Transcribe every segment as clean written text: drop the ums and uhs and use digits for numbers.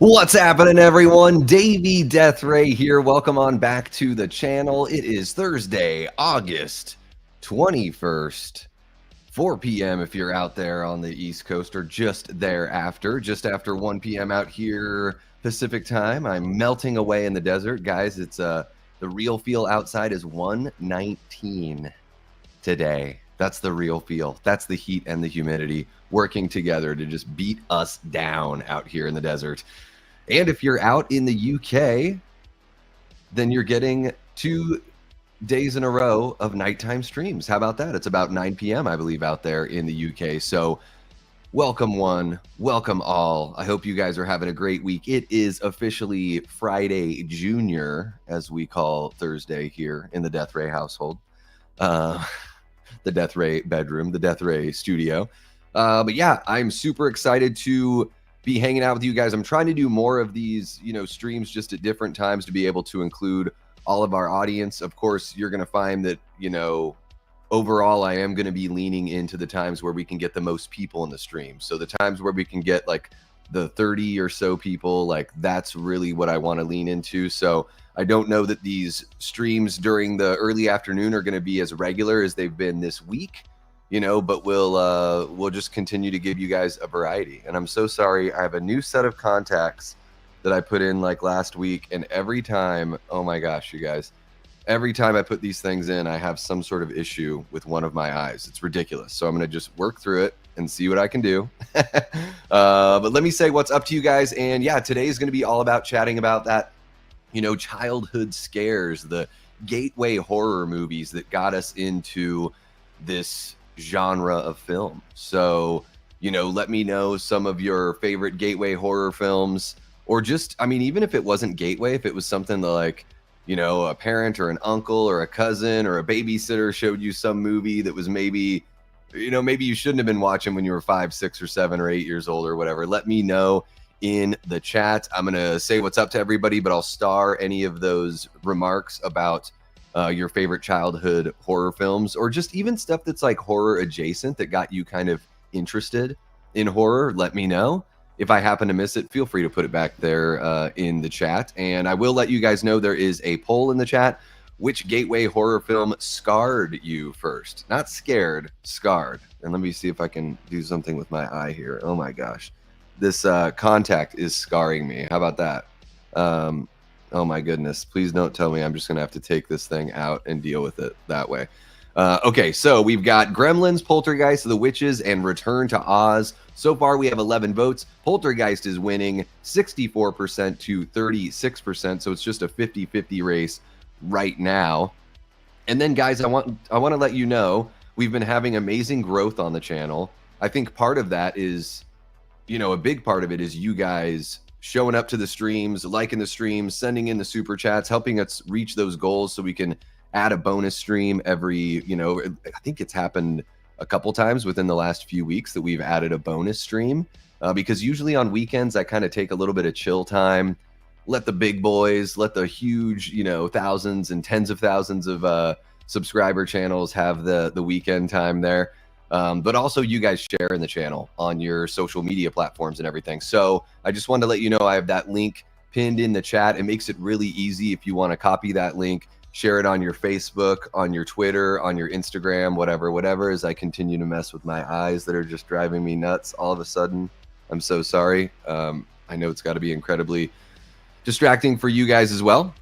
What's happening, everyone? Davey Deathray here. Welcome on back to the channel. It is Thursday, August 21st, 4 p.m. if you're out there on the East Coast, or just thereafter, just after 1 p.m. out here Pacific time. I'm melting away in the desert, guys. It's the real feel outside is 119 today. That's the real feel. That's the heat and the humidity working together to just beat us down out here in the desert. And if you're out in the UK, then you're getting 2 days in a row of nighttime streams. How about that? It's about 9 p.m., I believe, out there in the UK. So welcome one, welcome all. I hope you guys are having a great week. It is officially Friday Junior, as we call Thursday here in the Death Ray household. The Death Ray bedroom, the Death Ray studio. But yeah, I'm super excited to be hanging out with you guys. I'm trying to do more of these, streams just at different times to be able to include all of our audience. Of course, you're going to find that, overall, I am going to be leaning into the times where we can get the most people in the stream. So the times where we can get like the 30 or so people, like that's really what I want to lean into. So I don't know that these streams during the early afternoon are going to be as regular as they've been this week, but we'll just continue to give you guys a variety. And I'm so sorry. I have a new set of contacts that I put in like last week, and every time, oh my gosh, you guys, every time I put these things in, I have some sort of issue with one of my eyes. It's ridiculous. So I'm going to just work through it and see what I can do. But let me say what's up to you guys. And yeah, today is going to be all about chatting about that, childhood scares, the gateway horror movies that got us into this genre of film. So, let me know some of your favorite gateway horror films, or just, even if it wasn't gateway, if it was something like, a parent or an uncle or a cousin or a babysitter showed you some movie that was maybe you shouldn't have been watching when you were 5, 6, or 7 or 8 years old or whatever. Let me know in the chat. I'm going to say what's up to everybody, but I'll star any of those remarks about your favorite childhood horror films, or just even stuff that's like horror adjacent that got you kind of interested in horror. Let me know. If I happen to miss it, feel free to put it back there in the chat. And I will let you guys know there is a poll in the chat. Which gateway horror film scarred you first? Not scared, scarred. And let me see if I can do something with my eye here. Oh my gosh. This contact is scarring me. How about that? Oh my goodness. Please don't tell me I'm just going to have to take this thing out and deal with it that way. Okay, so we've got Gremlins, Poltergeist, The Witches, and Return to Oz. So far, we have 11 votes. Poltergeist is winning 64% to 36%, so it's just a 50-50 race right now. And then, guys, I want to let you know we've been having amazing growth on the channel. I think part of that is, a big part of it is you guys showing up to the streams, liking the streams, sending in the super chats, helping us reach those goals so we can add a bonus stream every, I think it's happened a couple times within the last few weeks that we've added a bonus stream, because usually on weekends I kind of take a little bit of chill time, let the big boys, let the huge, thousands and tens of thousands of subscriber channels have the weekend time there. But also you guys share in the channel on your social media platforms and everything. So I just wanted to let you know I have that link pinned in the chat. It makes it really easy if you want to copy that link, share it on your Facebook, on your Twitter, on your Instagram, whatever, as I continue to mess with my eyes that are just driving me nuts all of a sudden. I'm so sorry. I know it's got to be incredibly distracting for you guys as well.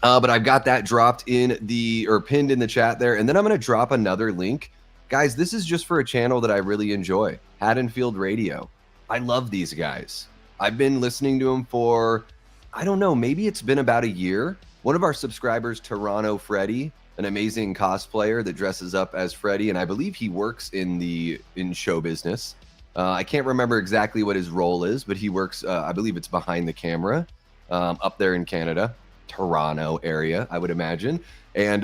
But I've got that dropped pinned in the chat there. And then I'm going to drop another link. Guys, this is just for a channel that I really enjoy, Haddonfield Radio. I love these guys. I've been listening to them for, I don't know, maybe it's been about a year. One of our subscribers, Toronto Freddy, an amazing cosplayer that dresses up as Freddy, and I believe he works in show business. I can't remember exactly what his role is, but he works, I believe it's behind the camera, up there in Canada, Toronto area, I would imagine. And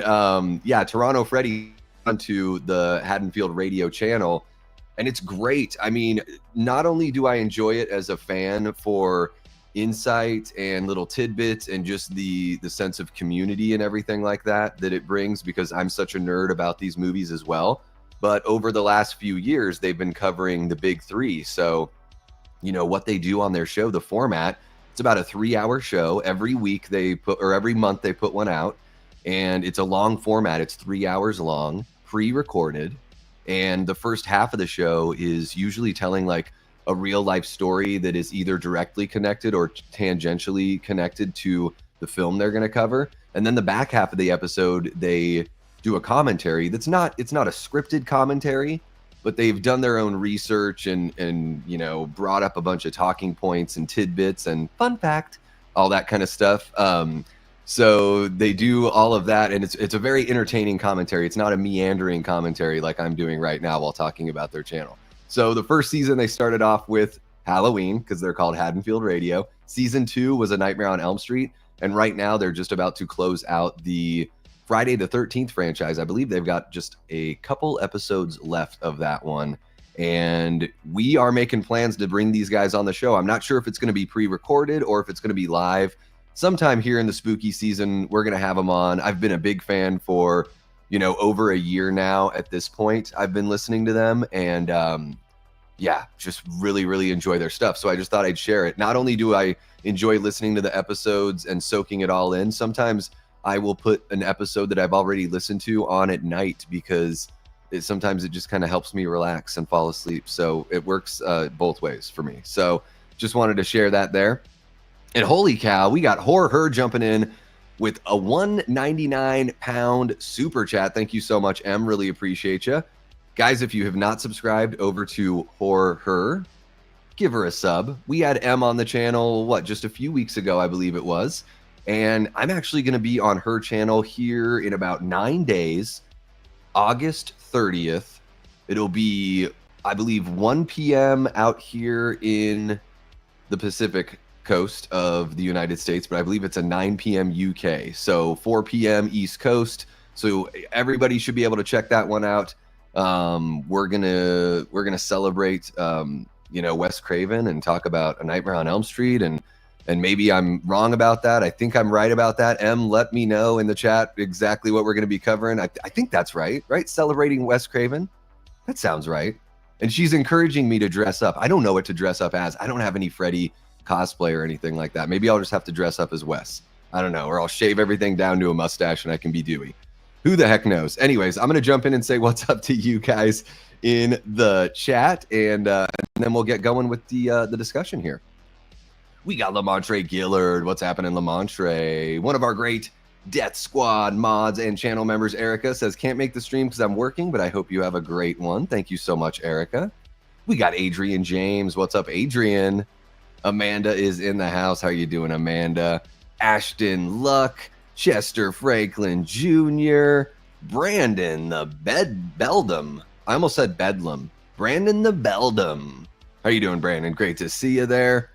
yeah, Toronto Freddy onto the Haddonfield Radio channel, and it's great. Not only do I enjoy it as a fan for insight and little tidbits and just the sense of community and everything like that it brings, because I'm such a nerd about these movies as well, but over the last few years they've been covering the big three. So what they do on their show, the format It's about a 3-hour show. Every week every month they put one out, and it's a long format. It's 3 hours long, pre-recorded, and the first half of the show is usually telling like a real life story that is either directly connected or tangentially connected to the film they're going to cover. And then the back half of the episode, they do a commentary it's not a scripted commentary, but they've done their own research and brought up a bunch of talking points and tidbits and fun fact, all that kind of stuff. So they do all of that, and it's a very entertaining commentary. It's not a meandering commentary like I'm doing right now while talking about their channel. So the first season, they started off with Halloween because they're called Haddonfield Radio. Season 2 was A Nightmare on Elm Street. And right now they're just about to close out the Friday the 13th franchise. I believe they've got just a couple episodes left of that one. And we are making plans to bring these guys on the show. I'm not sure if it's going to be pre-recorded or if it's going to be live. Sometime here in the spooky season, we're going to have them on. I've been a big fan for, over a year now at this point. I've been listening to them, and just really, really enjoy their stuff. So I just thought I'd share it. Not only do I enjoy listening to the episodes and soaking it all in, sometimes I will put an episode that I've already listened to on at night because sometimes it just kind of helps me relax and fall asleep. So it works both ways for me. So just wanted to share that there. And holy cow, we got Horror jumping in with a £1.99 super chat. Thank you so much, Em. Really appreciate you. Guys, if you have not subscribed over to Horror, give her a sub. We had Em on the channel, just a few weeks ago, I believe it was. And I'm actually going to be on her channel here in about 9 days, August 30th. It'll be, I believe, 1 p.m. out here in the Pacific coast of the United States, but I believe it's a 9 p.m. UK. So 4 p.m. East Coast. So everybody should be able to check that one out. We're gonna celebrate Wes Craven and talk about A Nightmare on Elm Street, and maybe I'm wrong about that. I think I'm right about that. Em, let me know in the chat exactly what we're going to be covering. I think that's right? Celebrating Wes Craven. That sounds right. And she's encouraging me to dress up. I don't know what to dress up as. I don't have any Freddy cosplay or anything like that. Maybe I'll just have to dress up as Wes. I don't know. Or I'll shave everything down to a mustache and I can be Dewey. Who the heck knows? Anyways, I'm going to jump in and say what's up to you guys in the chat, and then we'll get going with the discussion here. We got Lamontre Gillard. What's happening, Lamontre? One of our great Death Squad mods and channel members, Erica, says, can't make the stream because I'm working, but I hope you have a great one. Thank you so much, Erica. We got Adrian James. What's up, Adrian? Amanda is in the house. How you doing, Amanda? Ashton Luck. Chester Franklin Jr., Brandon the Beldum. I almost said Bedlam. Brandon the Beldum. How you doing, Brandon? Great to see you there.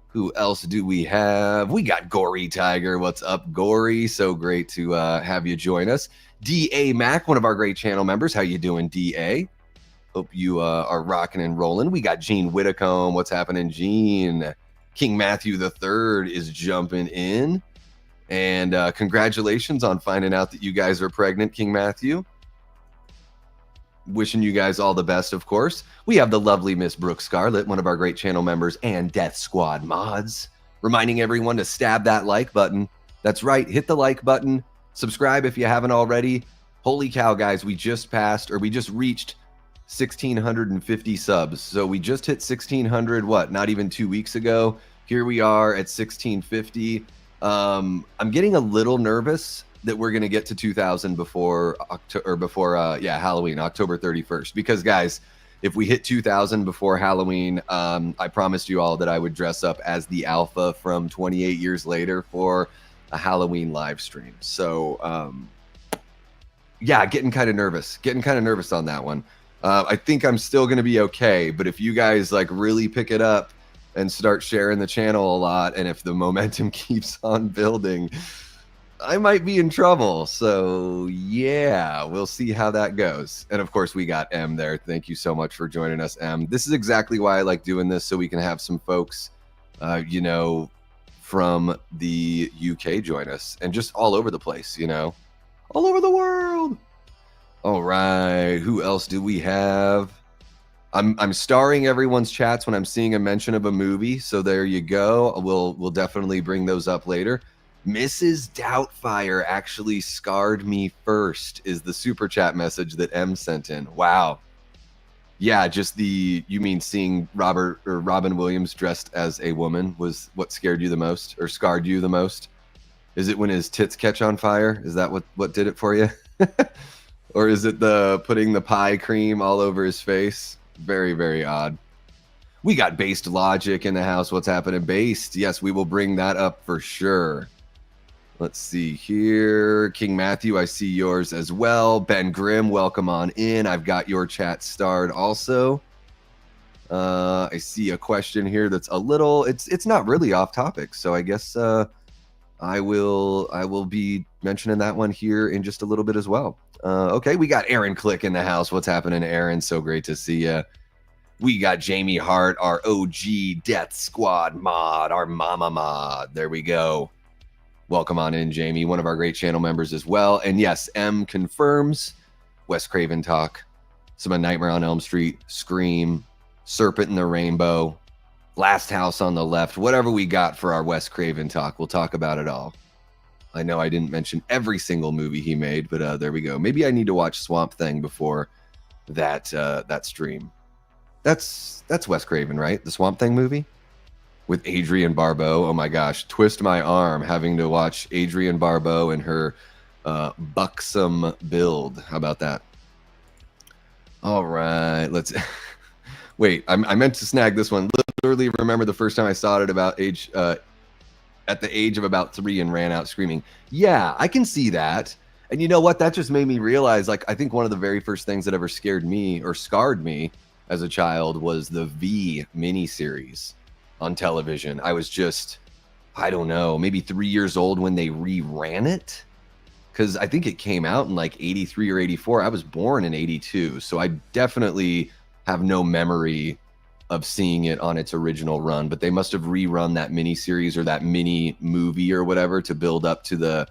Who else do we have? We got Gory Tiger. What's up, Gory? So great to have you join us. D.A. Mac, one of our great channel members. How you doing, D.A.? Hope you are rocking and rolling. We got Gene Whitacombe. What's happening, Gene? King Matthew III is jumping in. And congratulations on finding out that you guys are pregnant, King Matthew. Wishing you guys all the best, of course. We have the lovely Miss Brooke Scarlett, one of our great channel members and Death Squad mods, reminding everyone to stab that like button. That's right, hit the like button. Subscribe if you haven't already. Holy cow, guys, we just reached 1,650 subs. So we just hit 1,600, not even 2 weeks ago. Here we are at 1,650. I'm getting a little nervous that we're going to get to 2,000 before Halloween, October 31st. Because, guys, if we hit 2,000 before Halloween, I promised you all that I would dress up as the Alpha from 28 Years Later for a Halloween live stream. So, getting kind of nervous on that one. I think I'm still going to be okay. But if you guys really pick it up and start sharing the channel a lot, and if the momentum keeps on building, I might be in trouble. So yeah, we'll see how that goes. And of course, we got M there. Thank you so much for joining us, M. This is exactly why I like doing this, so we can have some folks, from the UK join us, and just all over the place, all over the world. All right, who else do we have? I'm starring everyone's chats when I'm seeing a mention of a movie. So there you go. We'll definitely bring those up later. Mrs. Doubtfire actually scarred me first is the super chat message that M sent in. Wow. Yeah, just you mean seeing Robin Williams dressed as a woman was what scared you the most or scarred you the most? Is it when his tits catch on fire? Is that what did it for you? Or is it the putting the pie cream all over his face? Very, very odd. We got Based Logic in the house. What's happening, Based? Yes, we will bring that up for sure. Let's see here. King Matthew, I see yours as well. Ben Grimm, welcome on in. I've got your chat starred also. I see a question here that's a little, it's not really off topic. So I guess I will be mentioning that one here in just a little bit as well. Okay, we got Aaron Click in the house. What's happening, Aaron? So great to see you. We got Jamie Hart, our OG Death Squad mod, our mama mod. There we go. Welcome on in, Jamie, one of our great channel members as well. And yes, M confirms Wes Craven talk, some of Nightmare on Elm Street, Scream, Serpent in the Rainbow, Last House on the Left, whatever we got for our Wes Craven talk, we'll talk about it all. I know I didn't mention every single movie he made, but there we go. Maybe I need to watch Swamp Thing before that stream. That's Wes Craven, right? The Swamp Thing movie? With Adrienne Barbeau. Oh my gosh, twist my arm having to watch Adrienne Barbeau and her buxom build. How about that? All right, let's wait. I meant to snag this one. Literally remember the first time I saw it at the age of about 3 and ran out screaming. Yeah, I can see that. And you know what? That just made me realize, like, I think one of the very first things that ever scared me or scarred me as a child was the V miniseries on television. I was just, I don't know, maybe 3 years old when they reran it. Because I think it came out in like 83 or 84. I was born in 82. So I definitely have no memory of seeing it on its original run. But they must have rerun that miniseries or that mini movie or whatever to build up to the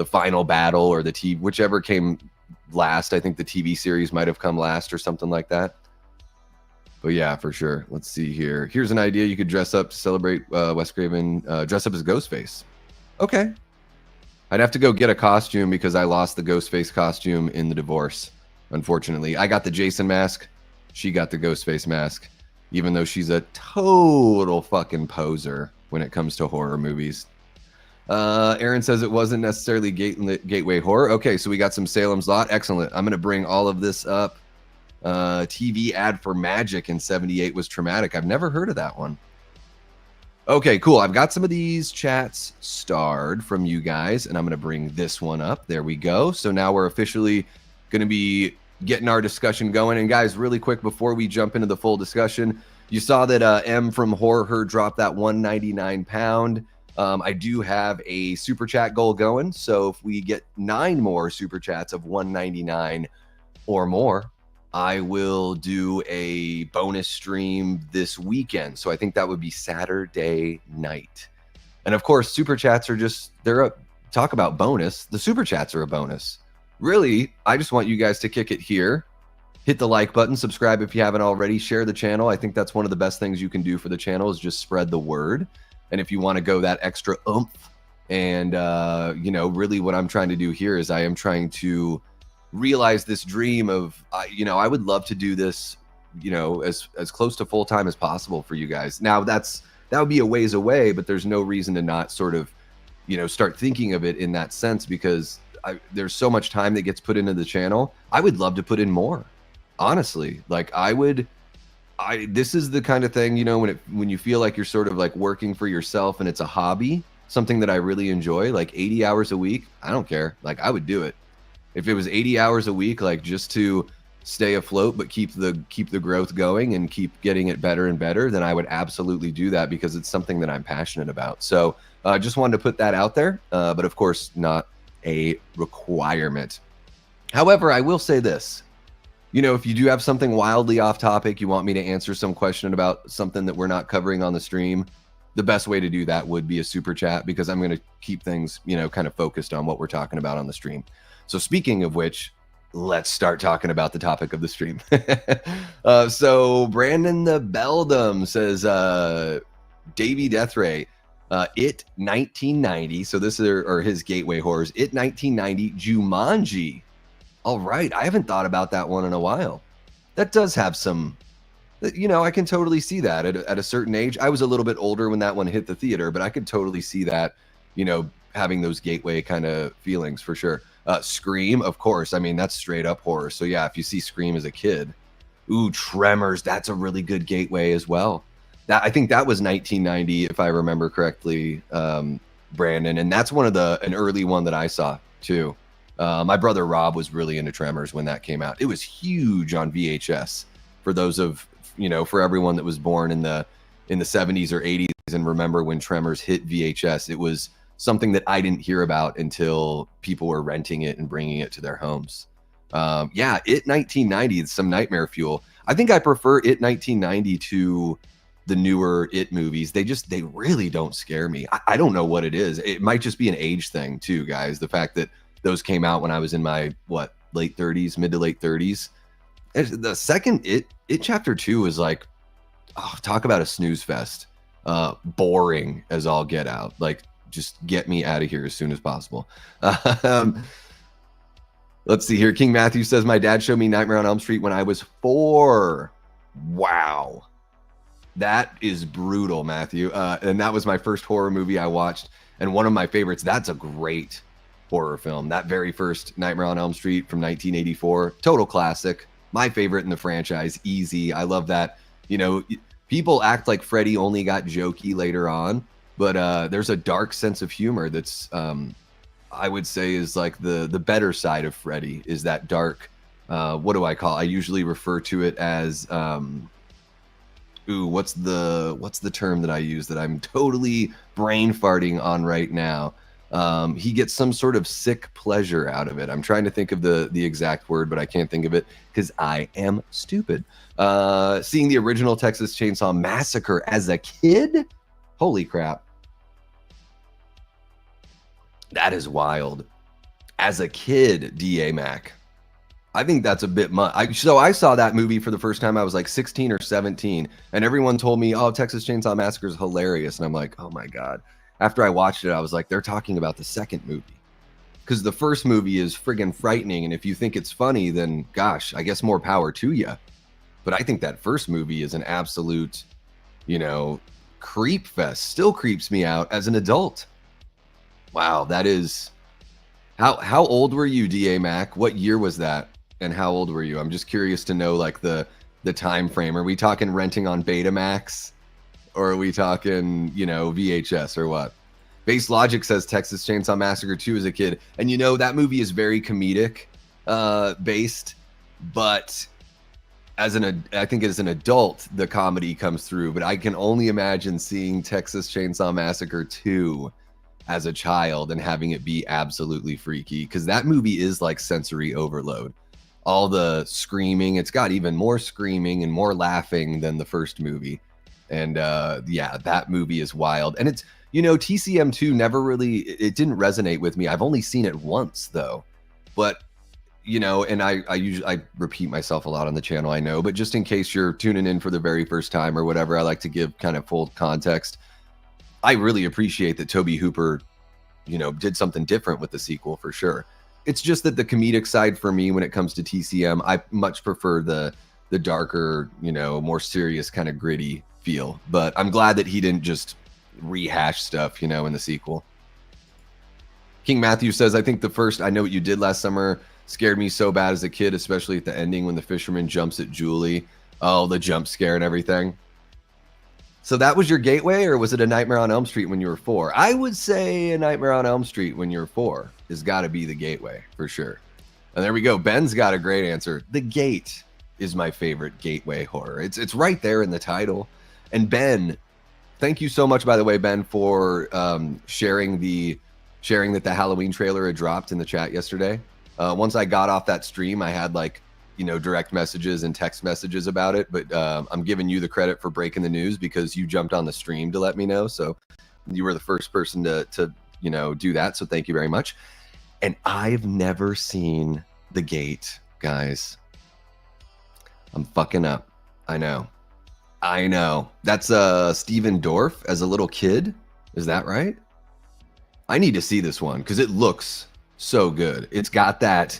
final battle or the TV, whichever came last. I think the TV series might have come last or something like that. But yeah, for sure. Let's see here. Here's an idea. You could dress up to celebrate Wes Craven. Dress up as Ghostface. Okay. I'd have to go get a costume because I lost the Ghostface costume in the divorce, unfortunately. I got the Jason mask. She got the Ghostface mask, even though she's a total fucking poser when it comes to horror movies. Aaron says it wasn't necessarily gateway horror. Okay, so we got some Salem's Lot. Excellent. I'm going to bring all of this up. TV ad for Magic in 78 was traumatic. I've never heard of that one. Okay, cool. I've got some of these chats starred from you guys, and I'm going to bring this one up. There we go. So now we're officially going to be getting our discussion going. And guys, really quick before we jump into the full discussion, you saw that M from Horror Herd dropped that £1.99. I do have a super chat goal going. So if we get 9 more super chats of $1.99 or more, I will do a bonus stream this weekend. So I think that would be Saturday night. And of course, super chats are just, talk about bonus. The super chats are a bonus. Really, I just want you guys to kick it here. Hit the like button, subscribe if you haven't already, share the channel. I think that's one of the best things you can do for the channel is just spread the word. And if you want to go that extra oomph and, really what I'm trying to do here is I am trying to realize this dream of, I would love to do this, as close to full time as possible for you guys. Now that would be a ways away, but there's no reason to not sort of, start thinking of it in that sense because there's so much time that gets put into the channel. I would love to put in more, honestly. Like this is the kind of thing, when you feel like you're sort of like working for yourself and it's a hobby, something that I really enjoy, like 80 hours a week. I don't care. Like I would do it. If it was 80 hours a week, like just to stay afloat, but keep the growth going and keep getting it better and better, then I would absolutely do that because it's something that I'm passionate about. So just wanted to put that out there, but of course not a requirement. However, I will say this, if you do have something wildly off topic, you want me to answer some question about something that we're not covering on the stream, the best way to do that would be a super chat because I'm going to keep things, kind of focused on what we're talking about on the stream. So speaking of which, let's start talking about the topic of the stream. So Brandon the Beldum says, Davey Deathray, It 1990. So this are his gateway horrors. It 1990, Jumanji. All right, I haven't thought about that one in a while. That does have some, I can totally see that at a certain age. I was a little bit older when that one hit the theater, but I could totally see that, having those gateway kind of feelings for sure. Scream, of course. I mean, that's straight up horror. So yeah, if you see Scream as a kid, ooh, Tremors, that's a really good gateway as well. I think that was 1990, if I remember correctly, Brandon, and that's an early one that I saw too. My brother Rob was really into Tremors when that came out. It was huge on VHS for those for everyone that was born in the 70s or 80s and remember when Tremors hit VHS. It was something that I didn't hear about until people were renting it and bringing it to their homes. It 1990, some nightmare fuel. I think I prefer It 1990 to the newer It movies. They really don't scare me. I don't know what it is. It might just be an age thing too, guys. The fact that those came out when I was in my mid to late 30s. The second It Chapter 2 is like, talk about a snooze fest. Boring as all get out. Like, just get me out of here as soon as possible. Let's see here. King Matthew says, my dad showed me Nightmare on Elm Street when I was 4. Wow. That is brutal, Matthew. And that was my first horror movie I watched. And one of my favorites. That's a great horror film. That very first Nightmare on Elm Street from 1984. Total classic. My favorite in the franchise. Easy. I love that. People act like Freddy only got jokey later on. But there's a dark sense of humor that's, I would say, is like the better side of Freddy. Is that dark? What do I call? I usually refer to it as, what's the term that I use that I'm totally brain farting on right now? He gets some sort of sick pleasure out of it. I'm trying to think of the exact word, but I can't think of it because I am stupid. Seeing the original Texas Chainsaw Massacre as a kid. Holy crap. That is wild. As a kid, DA Mac. I think that's a bit much. So I saw that movie for the first time. I was like 16 or 17. And everyone told me, Texas Chainsaw Massacre is hilarious. And I'm like, oh my God. After I watched it, I was like, they're talking about the second movie. Because the first movie is friggin' frightening. And if you think it's funny, then gosh, I guess more power to you. But I think that first movie is an absolute, creep fest. Still creeps me out as an adult. Wow, that is how old were you, DA Mac? What year was that? And how old were you? I'm just curious to know like the time frame. Are we talking renting on Betamax? Or are we talking, VHS or what? Base Logic says Texas Chainsaw Massacre 2 as a kid. And that movie is very comedic based, but I think as an adult, the comedy comes through, but I can only imagine seeing Texas Chainsaw Massacre 2 as a child and having it be absolutely freaky, because that movie is like sensory overload. All the screaming, it's got even more screaming and more laughing than the first movie. And that movie is wild. And it's, TCM2 it didn't resonate with me. I've only seen it once though, but and I repeat myself a lot on the channel, I know, but just in case you're tuning in for the very first time or whatever, I like to give kind of full context. I really appreciate that Tobe Hooper, did something different with the sequel for sure. It's just that the comedic side for me, when it comes to TCM, I much prefer the darker, more serious kind of gritty feel. But I'm glad that he didn't just rehash stuff, in the sequel. King Matthew says, I think the first I Know What You Did Last Summer scared me so bad as a kid, especially at the ending when the fisherman jumps at Julie. Oh, the jump scare and everything. So that was your gateway, or was it A Nightmare on Elm Street when you were 4? I would say A Nightmare on Elm Street when you're 4 has got to be the gateway for sure. And there we go. Ben's got a great answer. The Gate is my favorite gateway horror. It's right there in the title. And Ben, thank you so much, by the way, Ben, for sharing that the Halloween trailer had dropped in the chat yesterday. Once I got off that stream, I had direct messages and text messages about it, but I'm giving you the credit for breaking the news because you jumped on the stream to let me know. So you were the first person to do that. So thank you very much. And I've never seen The Gate guys. I'm fucking up. I know. That's Steven Dorff as a little kid. Is that right? I need to see this one because it looks so good. It's got that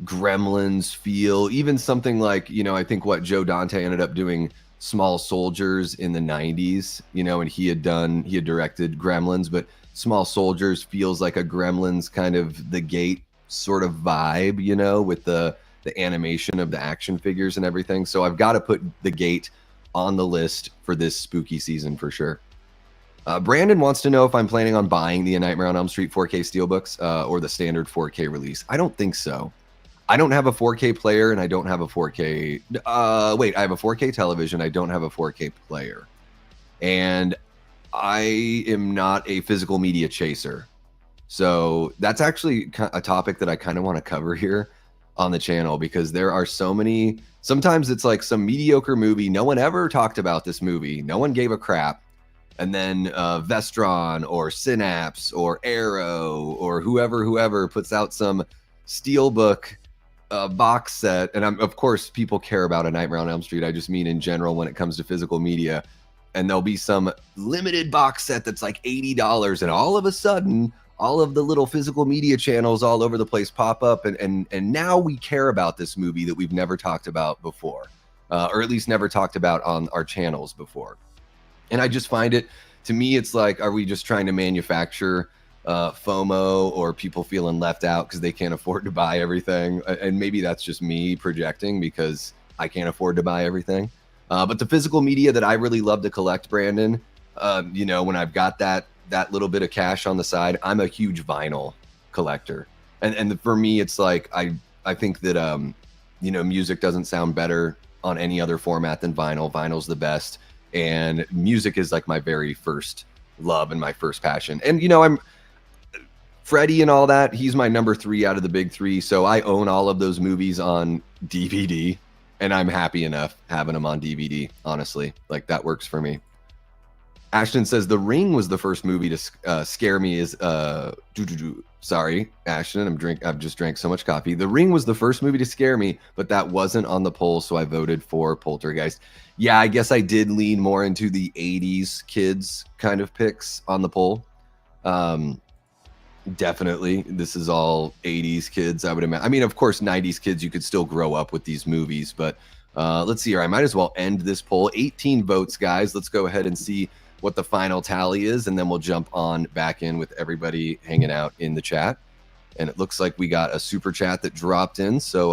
Gremlins feel, even something like, I think what Joe Dante ended up doing Small Soldiers in the 90s, and he had directed Gremlins, but Small Soldiers feels like a Gremlins kind of The Gate sort of vibe, with the animation of the action figures and everything. So I've got to put The Gate on the list for this spooky season for sure. Brandon wants to know if I'm planning on buying the A Nightmare on Elm Street 4K Steelbooks or the standard 4K release. I don't think so. I don't have a 4K player and I don't have a 4K. I have a 4K television. I don't have a 4K player. And I am not a physical media chaser. So that's actually a topic that I kind of want to cover here on the channel, because there are so many. Sometimes it's like some mediocre movie. No one ever talked about this movie. No one gave a crap. And then Vestron or Synapse or Arrow or whoever puts out some Steelbook box set. And of course, people care about A Nightmare on Elm Street. I just mean in general when it comes to physical media. And there'll be some limited box set that's like $80. And all of a sudden, all of the little physical media channels all over the place pop up. And now we care about this movie that we've never talked about before, or at least never talked about on our channels before. And I just find it, to me, it's like, are we just trying to manufacture FOMO or people feeling left out because they can't afford to buy everything? And maybe that's just me projecting because I can't afford to buy everything. But the physical media that I really love to collect, Brandon, when I've got that little bit of cash on the side, I'm a huge vinyl collector. And for me, it's like, I think that, music doesn't sound better on any other format than vinyl. Vinyl's the best. And music is like my very first love and my first passion. And, I'm Freddie and all that. He's my number 3 out of the big 3. So I own all of those movies on DVD and I'm happy enough having them on DVD. Honestly, like that works for me. Ashton says The Ring was the first movie to scare me. Sorry, Ashton, I've just drank so much coffee. The Ring was the first movie to scare me, but that wasn't on the poll, so I voted for Poltergeist. Yeah, I guess I did lean more into the 80s kids kind of picks on the poll. Definitely, this is all 80s kids, I would imagine. I mean, of course, 90s kids, you could still grow up with these movies, but let's see here. I might as well end this poll. 18 votes, guys. Let's go ahead and see what the final tally is, and then we'll jump on back in with everybody hanging out in the chat. And it looks like we got a super chat that dropped in, so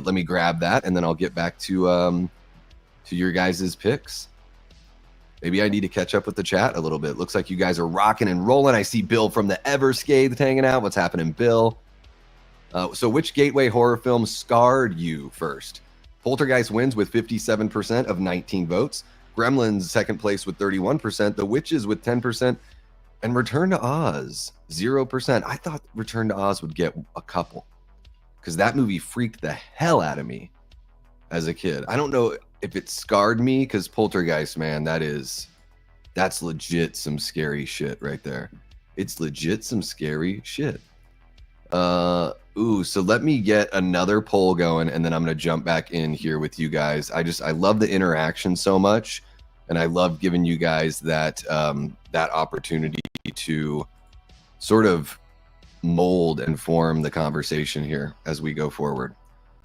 let me grab that, and then I'll get back to your guys' picks. Maybe I need to catch up with the chat a little bit. Looks like you guys are rocking and rolling. I see Bill from the Everscathed hanging out. What's happening, Bill? So which gateway horror film scarred you first? Poltergeist wins with 57% of 19 votes. Gremlins second place with 31%. The Witches with 10%. And Return to Oz, 0%. I thought Return to Oz would get a couple because that movie freaked the hell out of me as a kid. I don't know if it scarred me, because Poltergeist, man, that's legit some scary shit right there. It's legit some scary shit. So let me get another poll going, and then I'm going to jump back in here with you guys. I love the interaction so much, and I love giving you guys that that opportunity to sort of mold and form the conversation here as we go forward.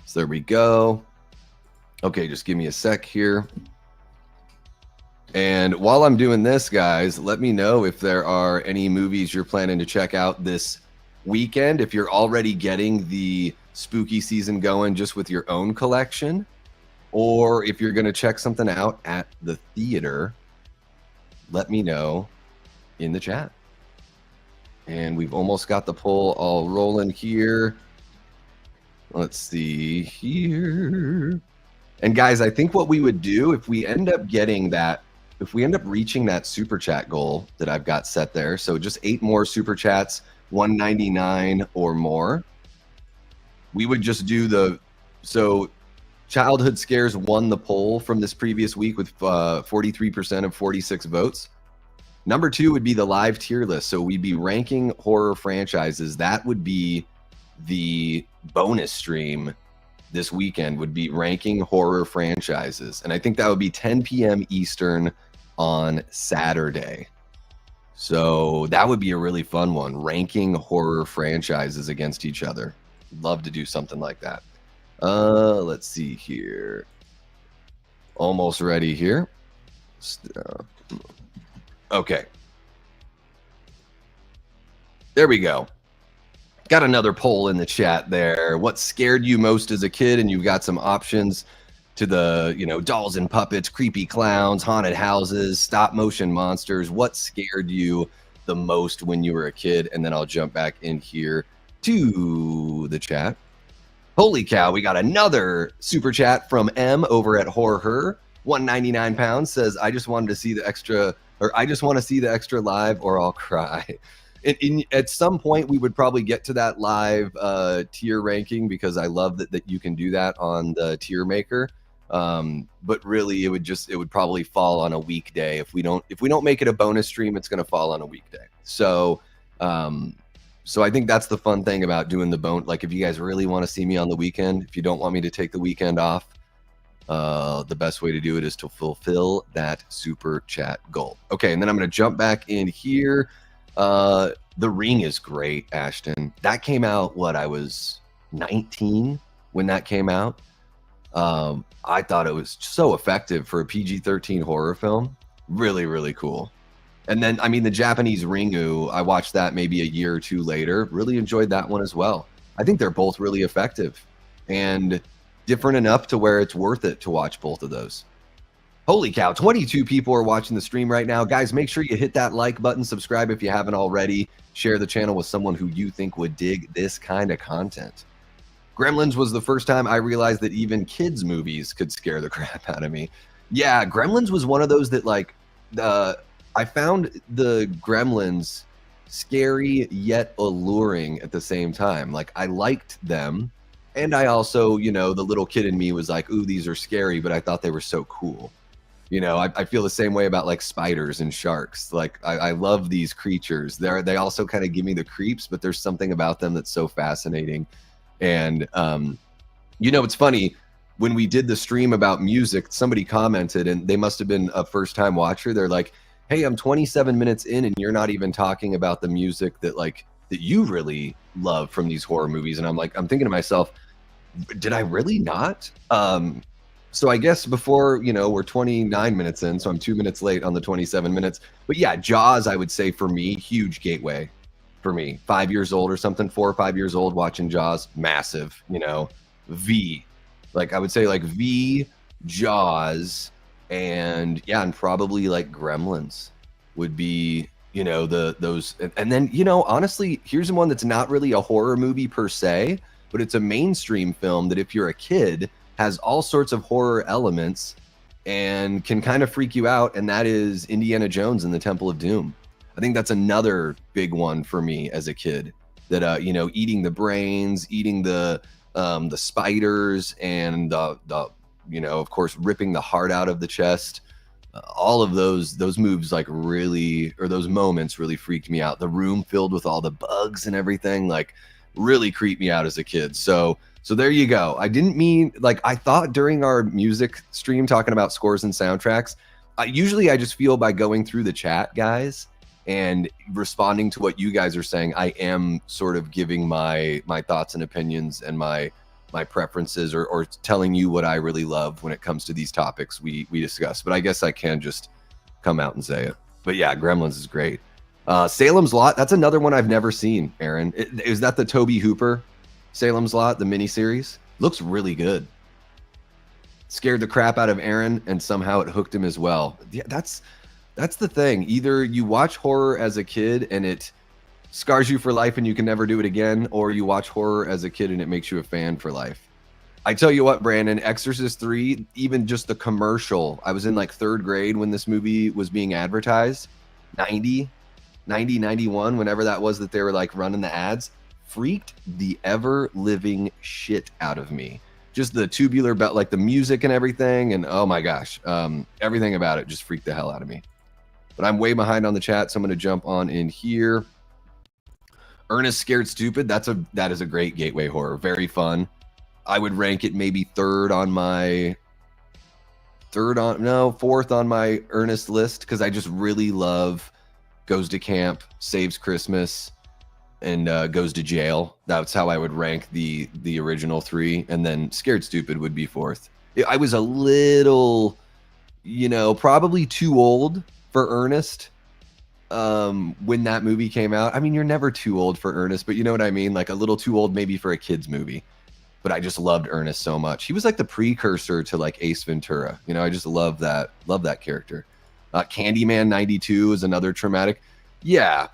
So there we go. Okay, just give me a sec here. And while I'm doing this, guys, let me know if there are any movies you're planning to check out this weekend, if you're already getting the spooky season going just with your own collection, or if you're going to check something out at the theater. Let me know in the chat. And we've almost got the poll all rolling here. Let's see here. And guys, I think what we would do if we end up getting that, if we end up reaching that super chat goal that I've got set there, so just 8 more super chats, 199 or more, we would just do so Childhood Scares won the poll from this previous week with 43% of 46 votes. Number 2 would be the live tier list. So we'd be ranking horror franchises. That would be the bonus stream this weekend would be ranking horror franchises. And I think that would be 10 p.m. Eastern on Saturday. So that would be a really fun one, ranking horror franchises against each other. Love to do something like that. Let's see here. Almost ready here. Okay. There we go. Got another poll in the chat there. What scared you most as a kid? And you've got some options to the, dolls and puppets, creepy clowns, haunted houses, stop motion monsters. What scared you the most when you were a kid? And then I'll jump back in here to the chat. Holy cow, we got another super chat from M over at Horror. 199 pounds says, I just want to see the extra live or I'll cry. At some point, we would probably get to that live tier ranking because I love that you can do that on the tier maker. But really, it would probably fall on a weekday. If we don't make it a bonus stream, it's going to fall on a weekday. So I think that's the fun thing about doing the bone. Like, if you guys really want to see me on the weekend, if you don't want me to take the weekend off, the best way to do it is to fulfill that super chat goal. Okay, and then I'm going to jump back in here. The Ring is great, Ashton. That came out, I was 19 when that came out. I thought it was so effective for a PG-13 horror film. Really, really cool. And then, the Japanese Ringu, I watched that maybe a year or two later. Really enjoyed that one as well. I think they're both really effective and different enough to where it's worth it to watch both of those. Holy cow, 22 people are watching the stream right now. Guys, make sure you hit that like button, subscribe if you haven't already. Share the channel with someone who you think would dig this kind of content. Gremlins was the first time I realized that even kids' movies could scare the crap out of me. Yeah, Gremlins was one of those that, I found the Gremlins scary yet alluring at the same time. I liked them, and I also, the little kid in me was like, ooh, these are scary, but I thought they were so cool. I feel the same way about spiders and sharks. I love these creatures. They also kind of give me the creeps, but there's something about them that's so fascinating. And it's funny, when we did the stream about music, somebody commented, and they must have been a first-time watcher. They're like, hey, I'm 27 minutes in and you're not even talking about the music that you really love from these horror movies. And I'm thinking to myself, did I really not? So I guess before, we're 29 minutes in, so I'm 2 minutes late on the 27 minutes. But yeah, Jaws, I would say for me, huge gateway for me. 5 years old or something, 4 or 5 years old watching Jaws, massive, V. I would say V, Jaws, and probably Gremlins would be, those. And then, honestly, here's one that's not really a horror movie per se, but it's a mainstream film that if you're a kid, has all sorts of horror elements and can kind of freak you out, and that is Indiana Jones and the Temple of Doom. I think that's another big one for me as a kid, that eating the brains, eating the spiders, and the of course ripping the heart out of the chest. All of those moves those moments really freaked me out. The room filled with all the bugs and everything really creeped me out as a kid. So there you go. I didn't mean, I thought during our music stream talking about scores and soundtracks, I just feel by going through the chat, guys, and responding to what you guys are saying, I am sort of giving my thoughts and opinions and my preferences, or telling you what I really love when it comes to these topics we discuss. But I guess I can just come out and say it. But yeah, Gremlins is great. Salem's Lot, that's another one I've never seen, Aaron. Is that the Toby Hooper Salem's Lot, the miniseries? Looks really good. Scared the crap out of Aaron, and somehow it hooked him as well. Yeah, that's the thing. Either you watch horror as a kid and it scars you for life and you can never do it again, or you watch horror as a kid and it makes you a fan for life. I tell you what, Brandon, Exorcist 3, even just the commercial, I was in 3rd grade when this movie was being advertised, 91, whenever that was that they were running the ads, freaked the ever-living shit out of me. Just the tubular belt, the music and everything, and oh my gosh, everything about it just freaked the hell out of me. But I'm way behind on the chat, so I'm going to jump on in here. Ernest Scared Stupid, that is a great gateway horror, very fun. I would rank it maybe fourth on my Ernest list, because I just really love goes to camp, saves Christmas, and goes to jail. That's how I would rank the original three, and then Scared Stupid would be fourth. I was a little, probably too old for Ernest when that movie came out. I mean, you're never too old for Ernest, but you know what I mean? Like a little too old maybe for a kid's movie. But I just loved Ernest so much. He was like the precursor to like Ace Ventura. I just love that character. Candyman 92 is another traumatic. Yeah,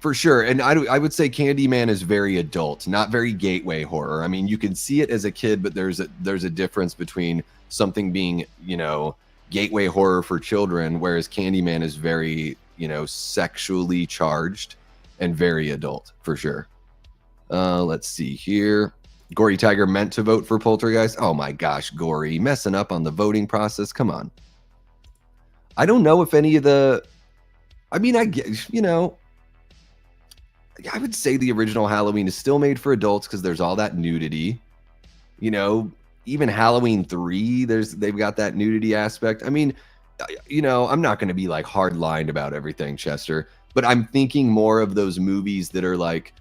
for sure. And I would say Candyman is very adult, not very gateway horror. I mean, you can see it as a kid, but there's a difference between something being, gateway horror for children, whereas Candyman is very, sexually charged and very adult, for sure. Let's see here. Gory Tiger meant to vote for Poltergeist. Oh my gosh, Gory, messing up on the voting process. Come on. I don't know if any of the, I mean, I guess, I would say the original Halloween is still made for adults because there's all that nudity. Even Halloween 3, they've got that nudity aspect. I mean, I'm not going to be like hard lined about everything, Chester, but I'm thinking more of those movies that are like,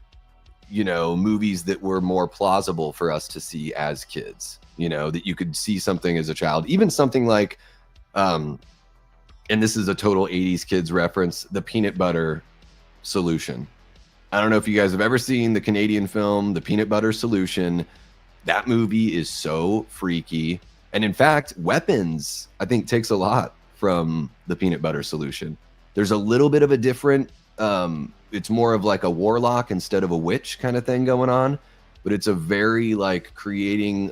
movies that were more plausible for us to see as kids, that you could see something as a child, even something like, and this is a total 80s kids reference, The Peanut Butter Solution. I don't know if you guys have ever seen the Canadian film, The Peanut Butter Solution. That movie is so freaky. And in fact, Weapons, I think, takes a lot from The Peanut Butter Solution. There's a little bit of a different, it's more of like a warlock instead of a witch kind of thing going on, but it's a very like creating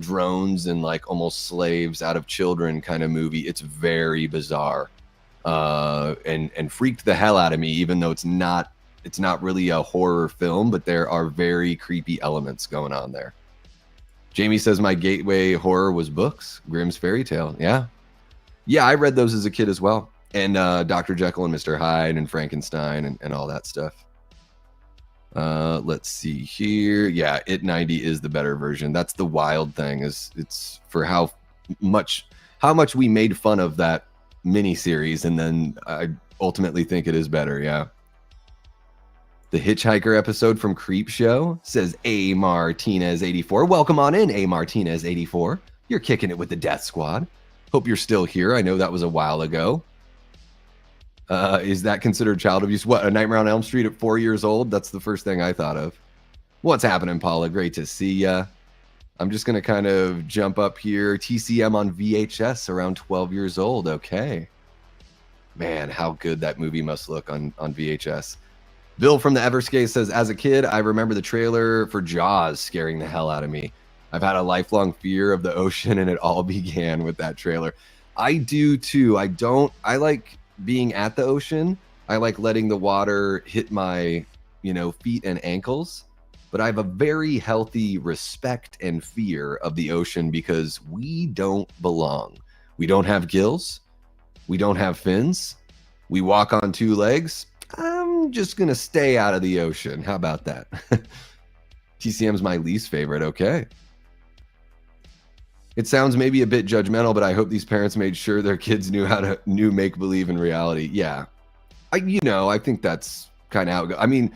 drones and like almost slaves out of children kind of movie. It's very bizarre and freaked the hell out of me, even though it's not really a horror film, but there are very creepy elements going on there. Jamie says my gateway horror was books, Grimm's Fairy Tale. Yeah, I read those as a kid as well. And Dr. Jekyll and Mr. Hyde and Frankenstein and all that stuff. Let's see here. Yeah, It 90 is the better version. That's the wild thing, is it's for how much we made fun of that miniseries, and then I ultimately think it is better. Yeah. The Hitchhiker episode from Creep Show, says A Martinez 84. Welcome on in, A Martinez 84. You're kicking it with the Death Squad. Hope you're still here. I know that was a while ago. Is that considered child abuse? What, A Nightmare on Elm Street at 4 years old? That's the first thing I thought of. What's happening, Paula? Great to see ya. I'm just going to kind of jump up here. TCM on VHS around 12 years old. Okay. Man, how good that movie must look on VHS. Bill from the Everscape says, as a kid, I remember the trailer for Jaws scaring the hell out of me. I've had a lifelong fear of the ocean, and it all began with that trailer. I do too. I like being at the ocean. I like letting the water hit my, feet and ankles, but I have a very healthy respect and fear of the ocean because we don't belong. We don't have gills. We don't have fins. We walk on two legs. I'm just going to stay out of the ocean. How about that? TCM's my least favorite. Okay. It sounds maybe a bit judgmental, but I hope these parents made sure their kids knew make-believe in reality. Yeah. I think that's kind of how it goes. I mean,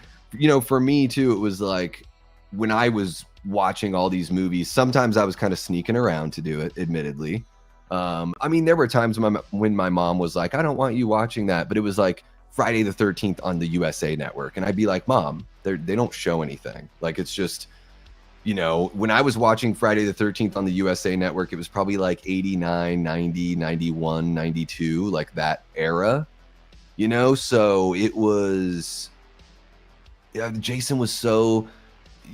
for me too, it was like when I was watching all these movies, sometimes I was kind of sneaking around to do it, admittedly. I mean, there were times when my mom was like, I don't want you watching that, but it was like Friday the 13th on the USA Network. And I'd be like, Mom, they don't show anything. Like, it's just, when I was watching Friday the 13th on the USA Network, it was probably like 89, 90, 91, 92, like that era, so it was, Jason was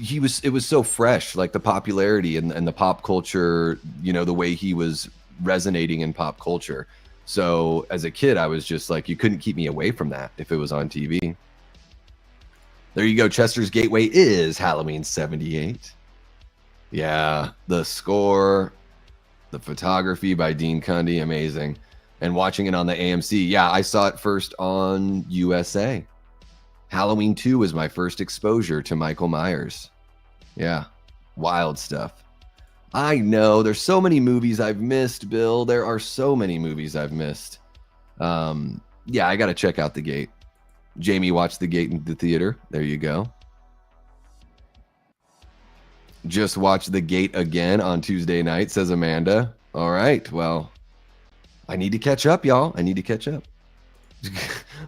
it was so fresh, like the popularity and the pop culture, the way he was resonating in pop culture. So as a kid, I was just like, you couldn't keep me away from that if it was on TV. There you go. Chester's Gateway is Halloween 78. Yeah, the score, the photography by Dean Cundy, amazing. And watching it on the AMC. Yeah, I saw it first on USA. Halloween 2 was my first exposure to Michael Myers. Yeah, wild stuff. I know there's so many movies I've missed, Bill. There are so many movies I've missed. Yeah, I got to check out The Gate. Jamie watched The Gate in the theater. There you go. Just watched The Gate again on Tuesday night, says Amanda. All right, well, I need to catch up, y'all. I need to catch up.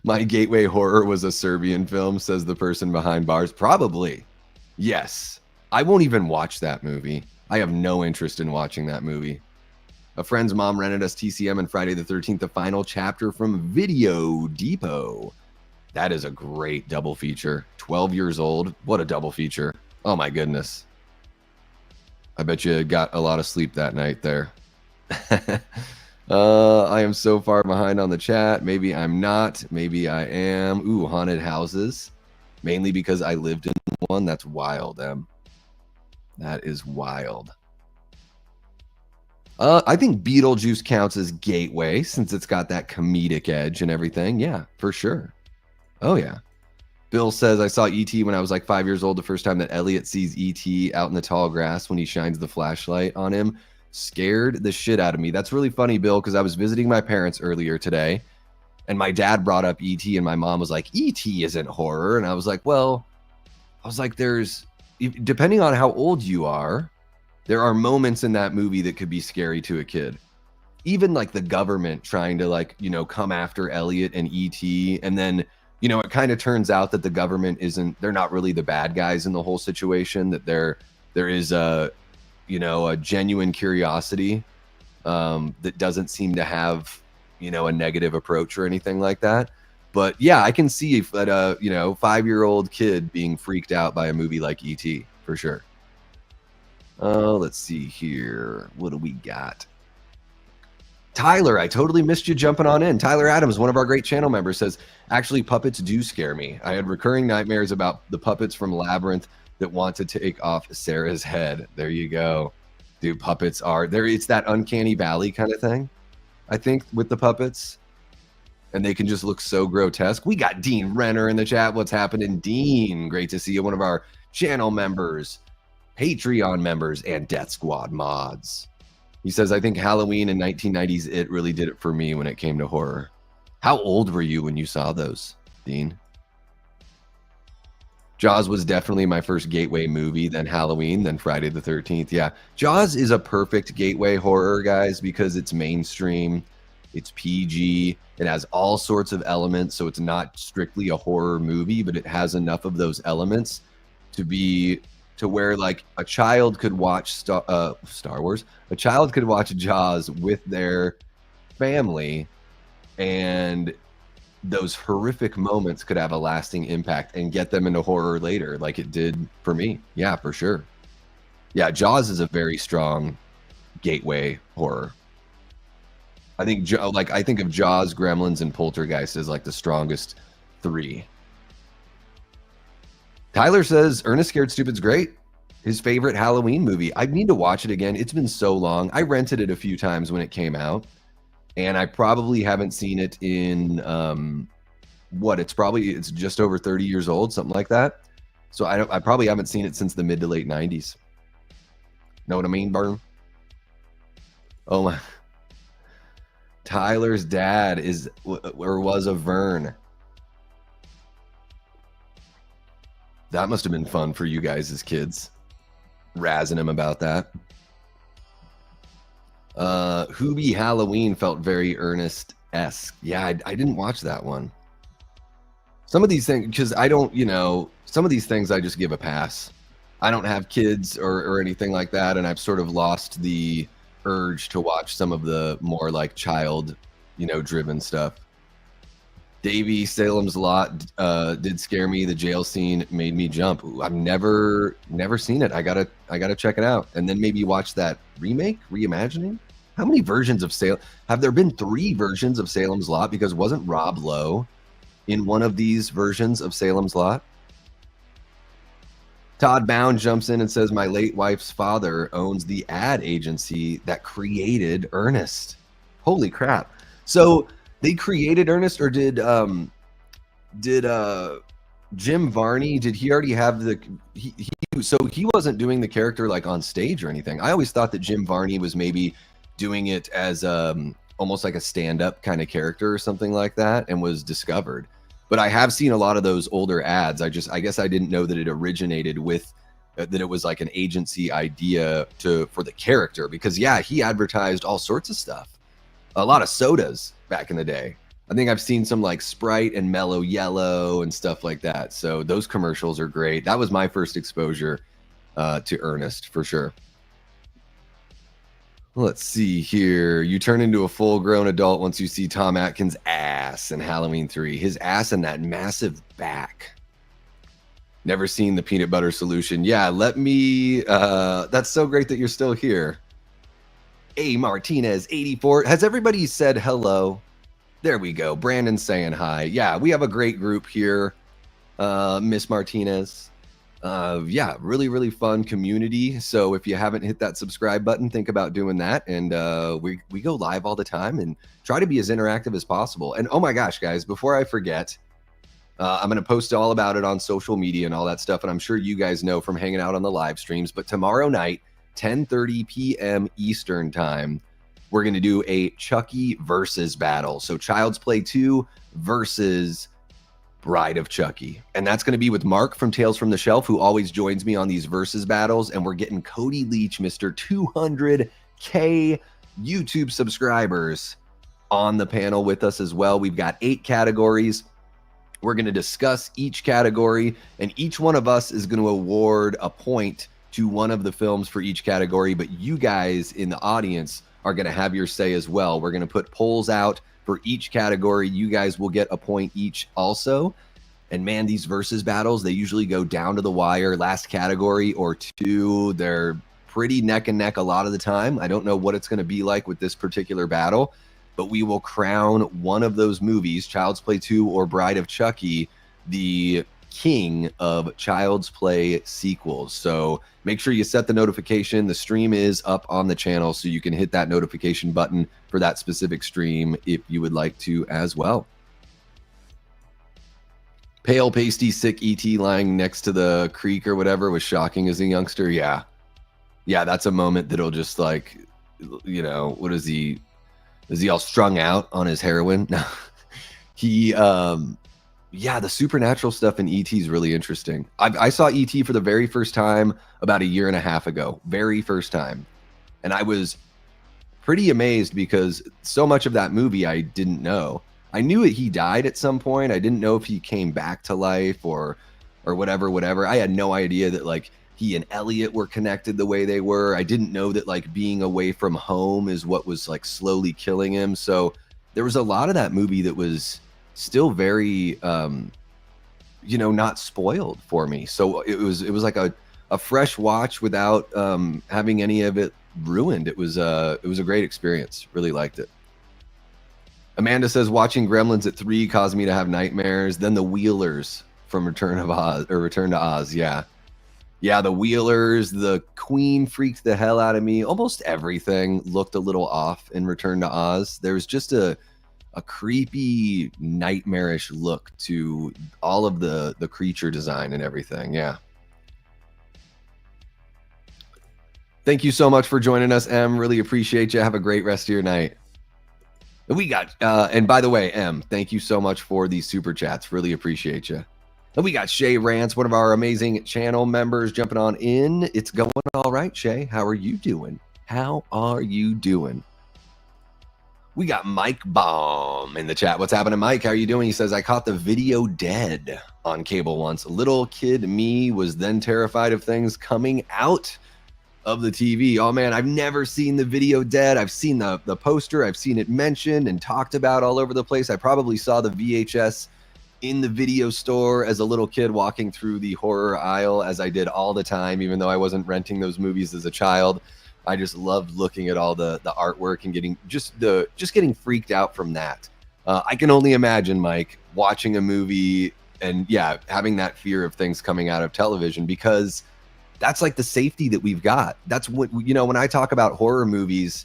My gateway horror was a Serbian film, says the person behind bars. Probably. Yes. I won't even watch that movie. I have no interest in watching that movie. A friend's mom rented us TCM and Friday the 13th, the final chapter from Video Depot. That is a great double feature. 12 years old. What a double feature. Oh my goodness. I bet you got a lot of sleep that night there. I am so far behind on the chat. Maybe I'm not. Maybe I am. Ooh, haunted houses. Mainly because I lived in one. That's wild, Em. That is wild. I think Beetlejuice counts as gateway since it's got that comedic edge and everything. Yeah, for sure. Oh, yeah. Bill says, I saw E.T. when I was like 5 years old. The first time that Elliot sees E.T. out in the tall grass when he shines the flashlight on him scared the shit out of me. That's really funny, Bill, because I was visiting my parents earlier today and my dad brought up E.T. and my mom was like, E.T. isn't horror. And I was like, well, there's, depending on how old you are, there are moments in that movie that could be scary to a kid. Even like the government trying to like, you know, come after Elliot and E.T. And then, you know, it kind of turns out that the government they're not really the bad guys in the whole situation, that there is a, you know, a genuine curiosity that doesn't seem to have, you know, a negative approach or anything like that. But yeah, I can see that a, you know, 5-year-old kid being freaked out by a movie like E.T. for sure. Let's see here. What do we got? Tyler, I totally missed you jumping on in. Tyler Adams, one of our great channel members, says, actually, puppets do scare me. I had recurring nightmares about the puppets from Labyrinth that want to take off Sarah's head. There you go. Dude, puppets are there. It's that uncanny valley kind of thing, I think, with the puppets. And they can just look so grotesque. We got Dean Renner in the chat. What's happening, Dean? Great to see you. One of our channel members, Patreon members, and Death Squad mods. He says, I think Halloween in 1990s, it really did it for me when it came to horror. How old were you when you saw those, Dean? Jaws was definitely my first gateway movie, then Halloween, then Friday the 13th. Yeah, Jaws is a perfect gateway horror, guys, because it's mainstream, it's PG, it has all sorts of elements, so it's not strictly a horror movie, but it has enough of those elements to where like a child could watch Star Wars, a child could watch Jaws with their family, and those horrific moments could have a lasting impact and get them into horror later, like it did for me. Yeah, for sure. Yeah, Jaws is a very strong gateway horror. I think I think of Jaws, Gremlins, and Poltergeist as like the strongest three. Tyler says Ernest Scared Stupid's great. His favorite Halloween movie. I need to watch it again. It's been so long. I rented it a few times when it came out, and I probably haven't seen it in it's just over 30 years old, something like that. So I probably haven't seen it since the mid to late 90s. Know what I mean, Burton? Oh my. Tyler's dad was a Vern. That must have been fun for you guys as kids, razzing him about that. Hoobie Halloween felt very Ernest-esque. Yeah, I didn't watch that one. Some of these things, because I don't, you know, some of these things I just give a pass. I don't have kids or anything like that, and I've sort of lost the urge to watch some of the more like child, you know, driven stuff. Davey, Salem's Lot did scare me. The jail scene made me jump. Ooh, I've never seen it. I gotta check it out, and then maybe watch that reimagining. How many versions of Salem have there been? 3 versions of Salem's Lot, because wasn't Rob Lowe in one of these versions of Salem's Lot? Todd Bound jumps in and says, my late wife's father owns the ad agency that created Ernest. Holy crap. So they created Ernest, or did Jim Varney, did he already have the so he wasn't doing the character like on stage or anything? I always thought that Jim Varney was maybe doing it as almost like a stand-up kind of character or something like that, and was discovered. But I have seen a lot of those older ads. I guess I didn't know that it originated with that it was like an agency idea for the character, because yeah, he advertised all sorts of stuff. A lot of sodas back in the day. I think I've seen some like Sprite and Mellow Yellow and stuff like that. So those commercials are great. That was my first exposure to Ernest for sure. Let's see here. You turn into a full-grown adult once you see Tom Atkins' ass in Halloween 3. His ass and that massive back. Never seen the peanut butter solution. Yeah, let me... that's so great that you're still here. A Martinez 84. Has everybody said hello? There we go. Brandon saying hi. Yeah, we have a great group here. Miss Martinez. Yeah, really, really fun community. So if you haven't hit that subscribe button, think about doing that. And we go live all the time and try to be as interactive as possible. And oh my gosh, guys, before I forget, I'm going to post all about it on social media and all that stuff. And I'm sure you guys know from hanging out on the live streams. But tomorrow night, 10:30 p.m. Eastern time, we're going to do a Chucky versus battle. So Child's Play 2 versus Bride of Chucky. And that's going to be with Mark from Tales from the Shelf, who always joins me on these versus battles. And we're getting Cody Leach, Mr. 200K YouTube subscribers, on the panel with us as well. We've got 8 categories. We're going to discuss each category, and each one of us is going to award a point to one of the films for each category. But you guys in the audience are going to have your say as well. We're going to put polls out for each category. You guys will get a point each also. And man, these versus battles, they usually go down to the wire. Last category or two, they're pretty neck and neck a lot of the time. I don't know what it's going to be like with this particular battle, but we will crown one of those movies, Child's Play 2 or Bride of Chucky, the king of Child's Play sequels. So make sure you set the notification. The stream is up on the channel, so you can hit that notification button for that specific stream if you would like to as well. Pale, pasty, sick E.T. lying next to the creek or whatever was shocking as a youngster. Yeah. Yeah, that's a moment that'll just like, you know, what is he all strung out on his heroin? No. He, yeah, the supernatural stuff in E.T. is really interesting. I saw E.T. for the very first time about 1.5 years ago. Very first time. And I was pretty amazed because so much of that movie I didn't know. I knew that he died at some point. I didn't know if he came back to life or whatever. I had no idea that like he and Elliot were connected the way they were. I didn't know that like being away from home is what was like slowly killing him. So there was a lot of that movie that was still very you know, not spoiled for me. So it was like a fresh watch without having any of it ruined. It was a great experience. Really liked it. Amanda says watching Gremlins at 3 caused me to have nightmares. Then the Wheelers from Return to Oz. Yeah, the Wheelers, the Queen freaked the hell out of me. Almost everything looked a little off in Return to Oz. There was just a creepy, nightmarish look to all of the creature design and everything. Yeah. Thank you so much for joining us, Em. Really appreciate you. Have a great rest of your night. We got, and by the way, Em, thank you so much for these super chats. Really appreciate you. And we got Shay Rance, one of our amazing channel members, jumping on in. It's going all right, Shay. How are you doing? How are you doing? We got Mike Baum in the chat. What's happening, Mike? How are you doing? He says, I caught the video dead on cable once. Little kid me was then terrified of things coming out of the TV. Oh man, I've never seen the video dead. I've seen the poster. I've seen it mentioned and talked about all over the place. I probably saw the VHS in the video store as a little kid walking through the horror aisle, as I did all the time, even though I wasn't renting those movies as a child. I just loved looking at all the artwork and getting getting freaked out from that. I can only imagine, Mike, watching a movie and yeah, having that fear of things coming out of television, because that's like the safety that we've got. That's what, you know, when I talk about horror movies,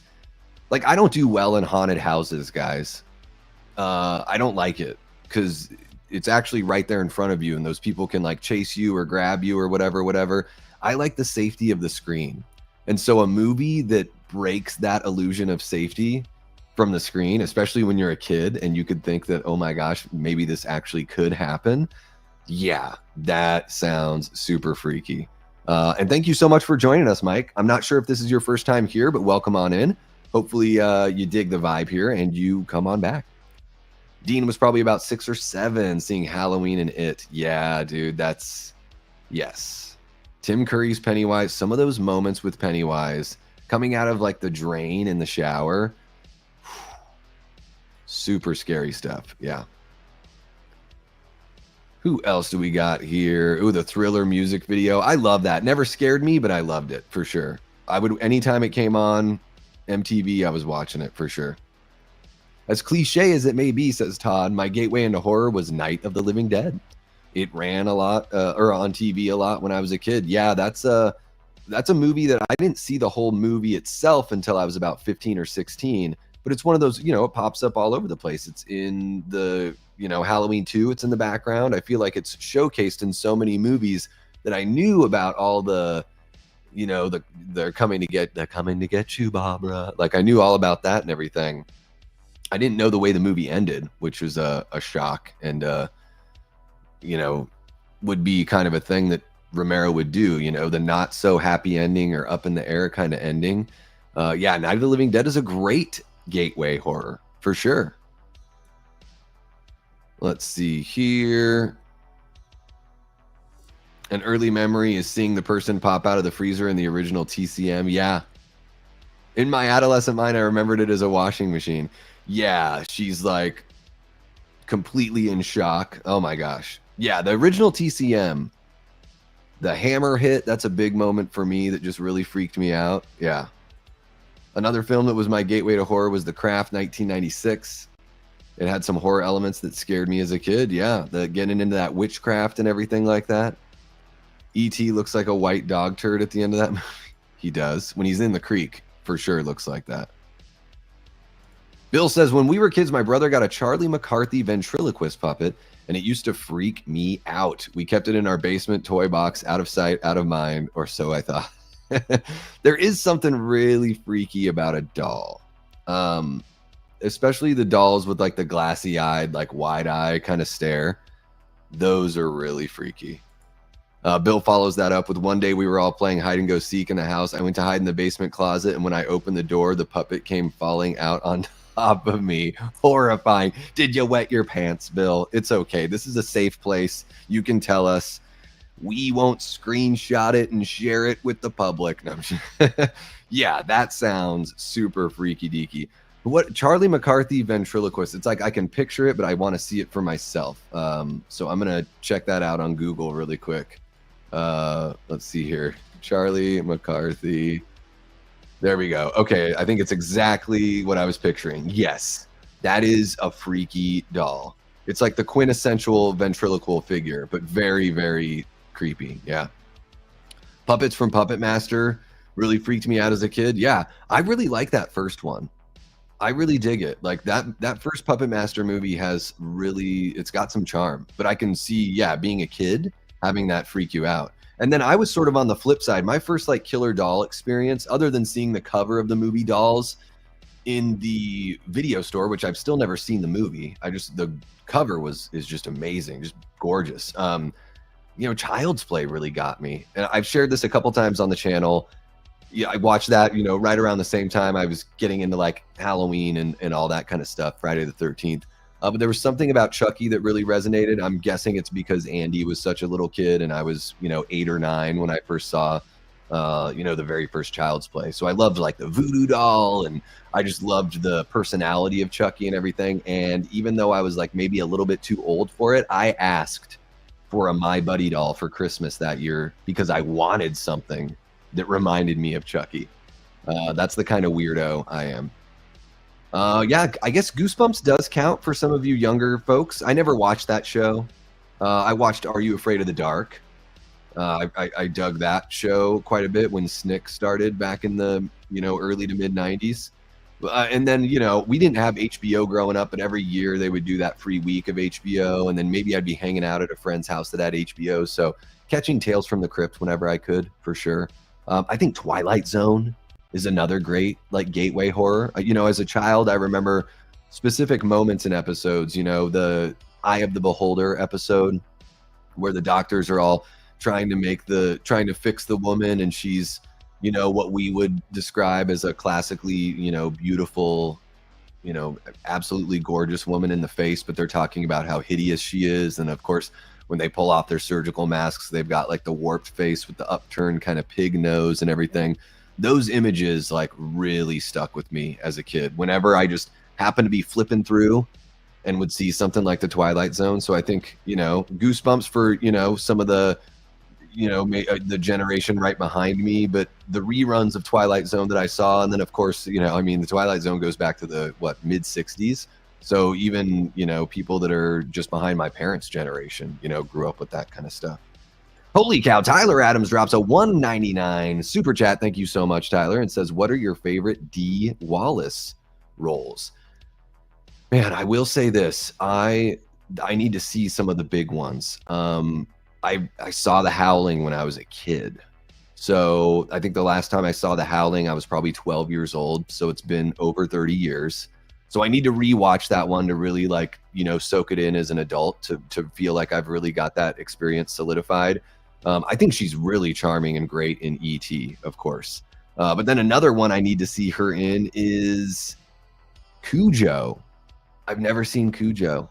like I don't do well in haunted houses, guys. I don't like it because it's actually right there in front of you, and those people can like chase you or grab you or whatever. I like the safety of the screen. And so a movie that breaks that illusion of safety from the screen, especially when you're a kid and you could think that, oh my gosh, maybe this actually could happen. Yeah, that sounds super freaky. And thank you so much for joining us, Mike. I'm not sure if this is your first time here, but welcome on in. Hopefully you dig the vibe here and you come on back. Dean was probably about 6 or 7 seeing Halloween and It. Yeah, dude, that's... Yes. Tim Curry's Pennywise, some of those moments with Pennywise coming out of like the drain in the shower. Super scary stuff. Yeah. Who else do we got here? Ooh, the Thriller music video. I love that. Never scared me, but I loved it for sure. I would, anytime it came on MTV, I was watching it for sure. As cliche as it may be, says Todd, my gateway into horror was Night of the Living Dead. It ran a lot, or on TV a lot when I was a kid. Yeah, that's a movie that I didn't see the whole movie itself until I was about 15 or 16. But it's one of those, you know, it pops up all over the place. It's in the, you know, Halloween 2, it's in the background. I feel like it's showcased in so many movies that I knew about all the, you know, they're coming to get you, Barbara. Like I knew all about that and everything. I didn't know the way the movie ended, which was a shock and, you know, would be kind of a thing that Romero would do, you know, the not so happy ending or up in the air kind of ending. Yeah, Night of the Living Dead is a great gateway horror for sure. Let's see here. An early memory is seeing the person pop out of the freezer in the original TCM. Yeah. In my adolescent mind, I remembered it as a washing machine. Yeah, she's like completely in shock. Oh my gosh. Yeah, the original TCM, the hammer hit, that's a big moment for me that just really freaked me out. Yeah. Another film that was my gateway to horror was The Craft, 1996. It had some horror elements that scared me as a kid. Yeah, the getting into that witchcraft and everything like that. E.T. looks like a white dog turd at the end of that movie. He does. When he's in the creek, for sure looks like that. Bill says, when we were kids, my brother got a Charlie McCarthy ventriloquist puppet, and it used to freak me out. We kept it in our basement toy box, out of sight, out of mind, or so I thought. There is something really freaky about a doll. Especially the dolls with like the glassy eyed, like wide eye kind of stare. Those are really freaky. Bill follows that up with one day we were all playing hide and go seek in the house. I went to hide in the basement closet, and when I opened the door, the puppet came falling out on top of me. Horrifying. Did you wet your pants, Bill? It's okay. This is a safe place. You can tell us. We won't screenshot it and share it with the public. No, yeah, that sounds super freaky deaky. What Charlie McCarthy ventriloquist? It's like I can picture it, but I want to see it for myself. So I'm gonna check that out on Google really quick. Let's see here, Charlie McCarthy. There we go. Okay, I think it's exactly what I was picturing. Yes, that is a freaky doll. It's like the quintessential ventriloquial figure, but very, very creepy. Yeah. Puppets from Puppet Master really freaked me out as a kid. Yeah, I really like that first one. I really dig it. Like that first Puppet Master movie has really, it's got some charm, but I can see, yeah, being a kid, having that freak you out. And then I was sort of on the flip side. My first like killer doll experience, other than seeing the cover of the movie Dolls in the video store, which I've still never seen the movie. The cover is just amazing, just gorgeous. You know, Child's Play really got me. And I've shared this a couple times on the channel. Yeah, I watched that, you know, right around the same time I was getting into like Halloween and all that kind of stuff, Friday the 13th. But there was something about Chucky that really resonated. I'm guessing it's because Andy was such a little kid and I was, you know, 8 or 9 when I first saw, you know, the very first Child's Play. So I loved like the voodoo doll, and I just loved the personality of Chucky and everything. And even though I was like maybe a little bit too old for it, I asked for a My Buddy doll for Christmas that year because I wanted something that reminded me of Chucky. That's the kind of weirdo I am. Yeah, I guess Goosebumps does count for some of you younger folks. I never watched that show. I watched Are You Afraid of the Dark? I dug that show quite a bit when Snick started back in the, you know, early to mid 90s. And then, you know, we didn't have HBO growing up, but every year they would do that free week of HBO. And then maybe I'd be hanging out at a friend's house that had HBO. So catching Tales from the Crypt whenever I could, for sure. I think Twilight Zone is another great, like, gateway horror. You know, as a child, I remember specific moments in episodes, you know, the Eye of the Beholder episode where the doctors are all trying to fix the woman, and she's, you know, what we would describe as a classically, you know, beautiful, you know, absolutely gorgeous woman in the face, but they're talking about how hideous she is. And of course, when they pull off their surgical masks, they've got like the warped face with the upturned kind of pig nose and everything. Those images like really stuck with me as a kid whenever I just happened to be flipping through and would see something like the Twilight Zone. So I think, you know, goosebumps for, you know, some of the, you know, the generation right behind me, but the reruns of Twilight Zone that I saw, and then of course, you know, I mean, the Twilight Zone goes back to the mid 60s. So even, you know, people that are just behind my parents' generation, you know, grew up with that kind of stuff. Holy cow! Tyler Adams drops a $1.99 super chat. Thank you so much, Tyler, and says, "What are your favorite Dee Wallace roles?" Man, I will say this: I need to see some of the big ones. I saw The Howling when I was a kid. So I think the last time I saw The Howling, I was probably 12 years old. So it's been over 30 years. So I need to rewatch that one to really, like, you know, soak it in as an adult to feel like I've really got that experience solidified. I think she's really charming and great in E.T., of course. But then another one I need to see her in is Cujo. I've never seen Cujo.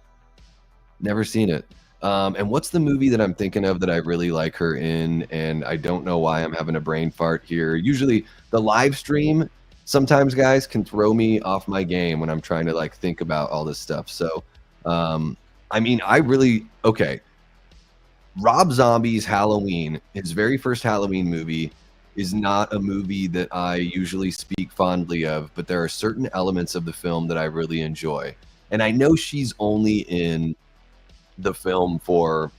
Never seen it. And what's the movie that I'm thinking of that I really like her in? And I don't know why I'm having a brain fart here. Usually the live stream, sometimes guys can throw me off my game when I'm trying to like think about all this stuff. So, I mean, okay. Rob Zombie's Halloween, his very first Halloween movie, is not a movie that I usually speak fondly of, but there are certain elements of the film that I really enjoy. And I know she's only in the film for,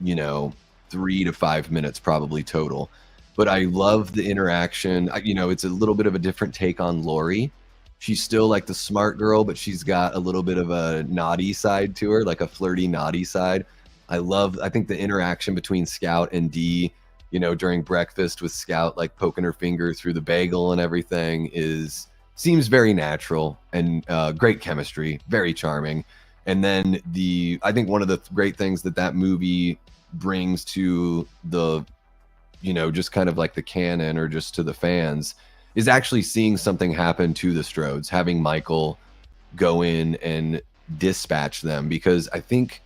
you know, 3 to 5 minutes probably total, but I love the interaction. You know, it's a little bit of a different take on Laurie. She's still like the smart girl, but she's got a little bit of a naughty side to her, like a flirty naughty side. I think the interaction between Scout and Dee, you know, during breakfast with Scout like poking her finger through the bagel and everything seems very natural, and great chemistry, very charming. And then I think one of the great things that movie brings to the, you know, just kind of like the canon or just to the fans is actually seeing something happen to the Strodes, having Michael go in and dispatch them, because I think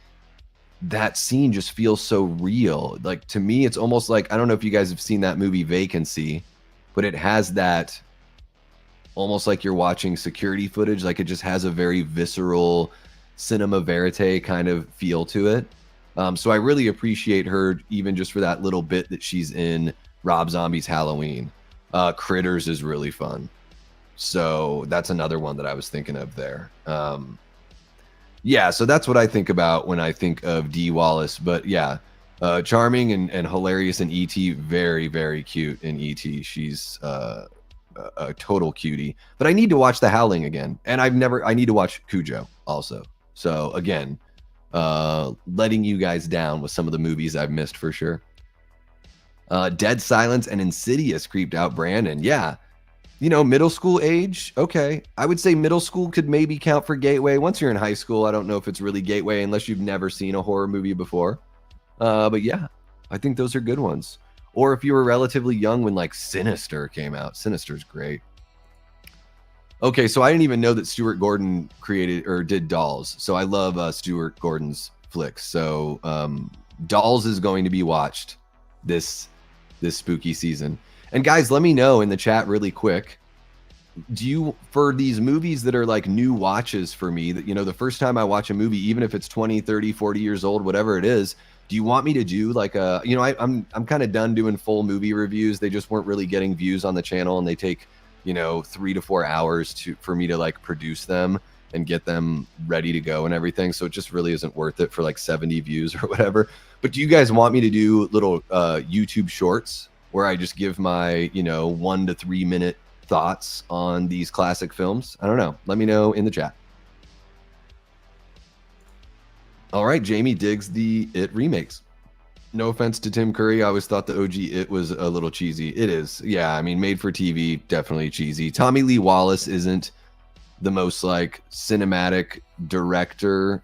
that scene just feels so real. Like, to me, it's almost like, I don't know if you guys have seen that movie Vacancy, but it has that almost like you're watching security footage. Like, it just has a very visceral cinema verite kind of feel to it. So I really appreciate her even just for that little bit that she's in Rob Zombie's Halloween. Critters is really fun. So that's another one that I was thinking of there. Yeah, so that's what I think about when I think of Dee Wallace. But yeah, charming and hilarious in E.T. Very, very cute in E.T. She's a total cutie. But I need to watch The Howling again. And I need to watch Cujo also. So again, letting you guys down with some of the movies I've missed for sure. Dead Silence and Insidious creeped out Brandon. Yeah. You know, middle school age, okay. I would say middle school could maybe count for gateway. Once you're in high school, I don't know if it's really gateway unless you've never seen a horror movie before. But yeah, I think those are good ones. Or if you were relatively young when like Sinister came out. Sinister's great. Okay, so I didn't even know that Stuart Gordon created or did Dolls. So I love Stuart Gordon's flicks. So Dolls is going to be watched this spooky season. And guys, let me know in the chat really quick. For these movies that are like new watches for me, that, you know, the first time I watch a movie, even if it's 20, 30, 40 years old, whatever it is, do you want me to do like I'm kind of done doing full movie reviews. They just weren't really getting views on the channel, and they take, you know, 3 to 4 hours for me to like produce them and get them ready to go and everything. So it just really isn't worth it for like 70 views or whatever. But do you guys want me to do little YouTube shorts where I just give my, you know, 1 to 3 minute thoughts on these classic films? I don't know. Let me know in the chat. All right, Jamie digs the It remakes. No offense to Tim Curry, I always thought the OG It was a little cheesy. It is. Yeah, I mean, made for TV, definitely cheesy. Tommy Lee Wallace isn't the most like cinematic director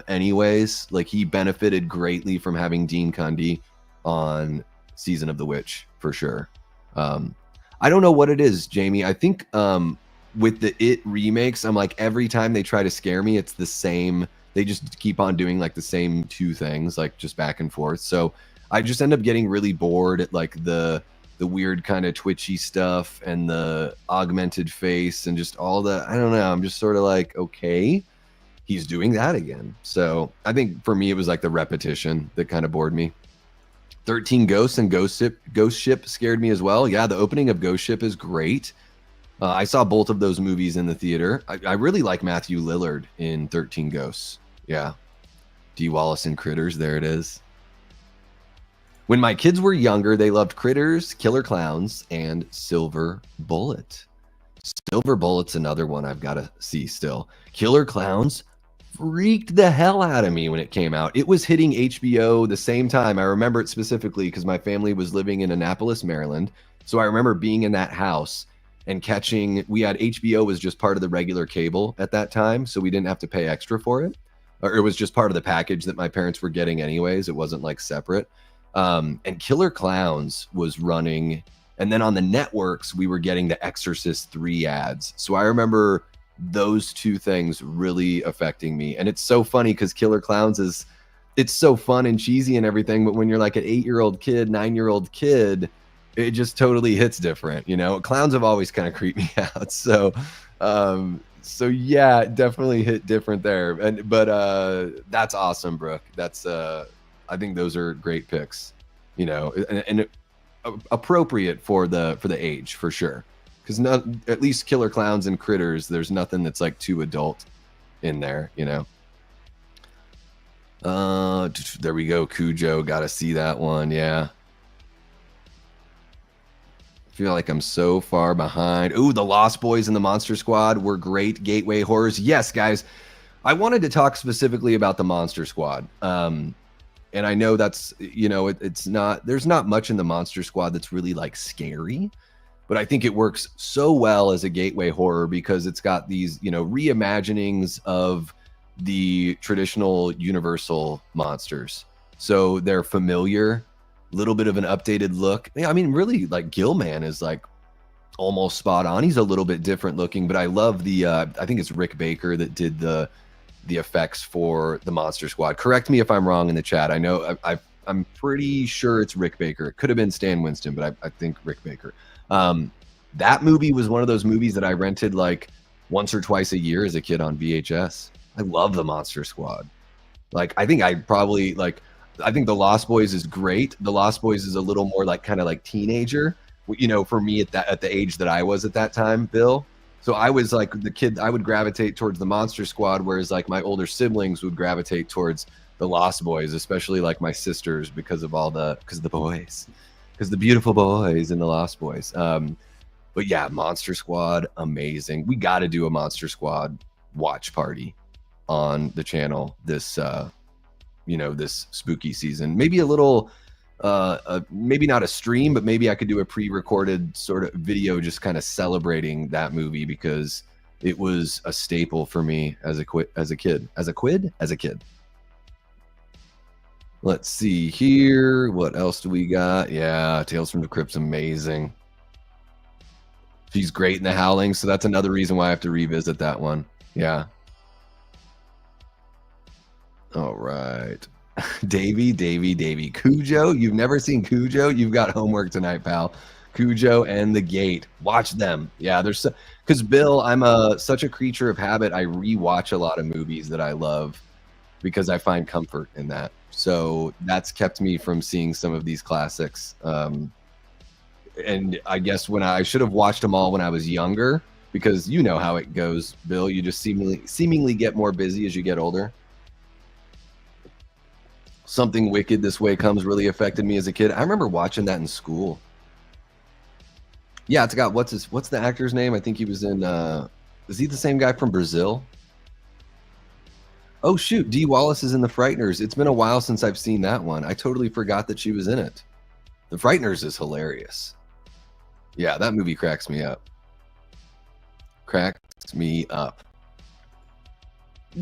anyways. Like, he benefited greatly from having Dean Cundey on Season of the Witch, for sure. I don't know what it is, Jamie. I think with the It remakes, I'm like, every time they try to scare me, it's the same. They just keep on doing like the same two things, like just back and forth. So I just end up getting really bored at like the weird kind of twitchy stuff and the augmented face and just all the, I don't know. I'm just sort of like, okay, he's doing that again. So I think for me, it was like the repetition that kind of bored me. 13 Ghosts and Ghost Ship scared me as well. Yeah, the opening of Ghost Ship is great. I saw both of those movies in the theater. I really like Matthew Lillard in 13 Ghosts. Yeah. D. Wallace and Critters, there it is. When my kids were younger, they loved Critters, Killer Clowns, and Silver Bullet. Silver Bullet's another one I've got to see still. Killer Clowns freaked the hell out of me when it came out. It was hitting HBO the same time. I remember it specifically because my family was living in Annapolis, Maryland. So I remember being in that house and catching, we had HBO was just part of the regular cable at that time. So we didn't have to pay extra for it. Or it was just part of the package that my parents were getting anyways. It wasn't like separate. And Killer Clowns was running. And then on the networks, we were getting the Exorcist 3 ads. So I remember those two things really affecting me. And it's so funny because Killer Clowns it's so fun and cheesy and everything. But when you're like an 8-year-old kid, 9-year-old kid, it just totally hits different. You know, clowns have always kind of creeped me out. So yeah, it definitely hit different there. But that's awesome, Brooke. That's I think those are great picks, you know, and appropriate for the age for sure. Because at least Killer Clowns and Critters, there's nothing that's like too adult in there, you know. There we go, Cujo. Got to see that one, yeah. Feel like I'm so far behind. Ooh, the Lost Boys and the Monster Squad were great gateway horrors. Yes, guys. I wanted to talk specifically about the Monster Squad. And I know that's, you know, it's not, there's not much in the Monster Squad that's really like scary, but I think it works so well as a gateway horror because it's got these, you know, reimaginings of the traditional Universal monsters. So they're familiar, little bit of an updated look. Yeah, I mean, really, like Gilman is like almost spot on. He's a little bit different looking, but I love the I think it's Rick Baker that did the effects for the Monster Squad. Correct me if I'm wrong in the chat. I know I'm pretty sure it's Rick Baker. It could have been Stan Winston, but I think Rick Baker. That movie was one of those movies that I rented like once or twice a year as a kid on VHS. I love the Monster Squad. Like, I think I think the Lost Boys is great. The Lost Boys is a little more like kind of like teenager, you know, for me at the age that I was at that time, Bill. So I was like the kid, I would gravitate towards the Monster Squad, whereas like my older siblings would gravitate towards the Lost Boys, especially like my sisters because of the beautiful boys in the Lost Boys. But yeah, Monster Squad, amazing. We got to do a Monster Squad watch party on the channel this you know, this spooky season. Maybe a little maybe not a stream, but maybe I could do a pre-recorded sort of video just kind of celebrating that movie because it was a staple for me as a kid. Let's see here. What else do we got? Yeah, Tales from the Crypt's amazing. She's great in The Howling, so that's another reason why I have to revisit that one. Yeah. All right. Davy. Cujo. You've never seen Cujo? You've got homework tonight, pal. Cujo and The Gate. Watch them. Yeah, there's because Bill, I'm such a creature of habit. I rewatch a lot of movies that I love because I find comfort in that. So that's kept me from seeing some of these classics. And I guess when I should have watched them all when I was younger, because you know how it goes, Bill. You just seemingly get more busy as you get older. Something Wicked This Way Comes really affected me as a kid. I remember watching that in school. Yeah, it's got what's the actor's name? I think he was in is he the same guy from Brazil? Oh shoot, Dee Wallace is in The Frighteners. It's been a while since I've seen that one. I totally forgot that she was in it. The Frighteners is hilarious. Yeah, that movie cracks me up. Cracks me up.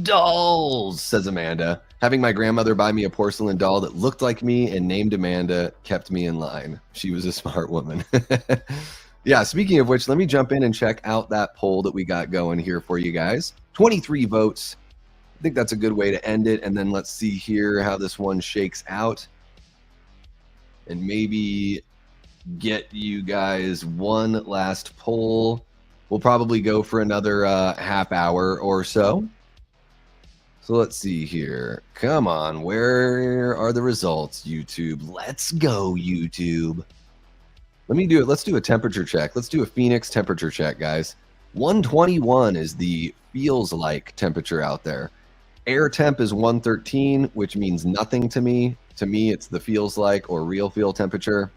Dolls, says Amanda. Having my grandmother buy me a porcelain doll that looked like me and named Amanda kept me in line. She was a smart woman. Yeah, speaking of which, let me jump in and check out that poll that we got going here for you guys. 23 votes. I think that's a good way to end it. And then let's see here how this one shakes out. And maybe get you guys one last poll. We'll probably go for another half hour or so. So let's see here. Come on, where are the results, YouTube? Let's go, YouTube. Let me do it. Let's do a temperature check. Let's do a Phoenix temperature check, guys. 121 is the feels like temperature out there. Air temp is 113, which means nothing to me. To me, it's the feels like or real feel temperature.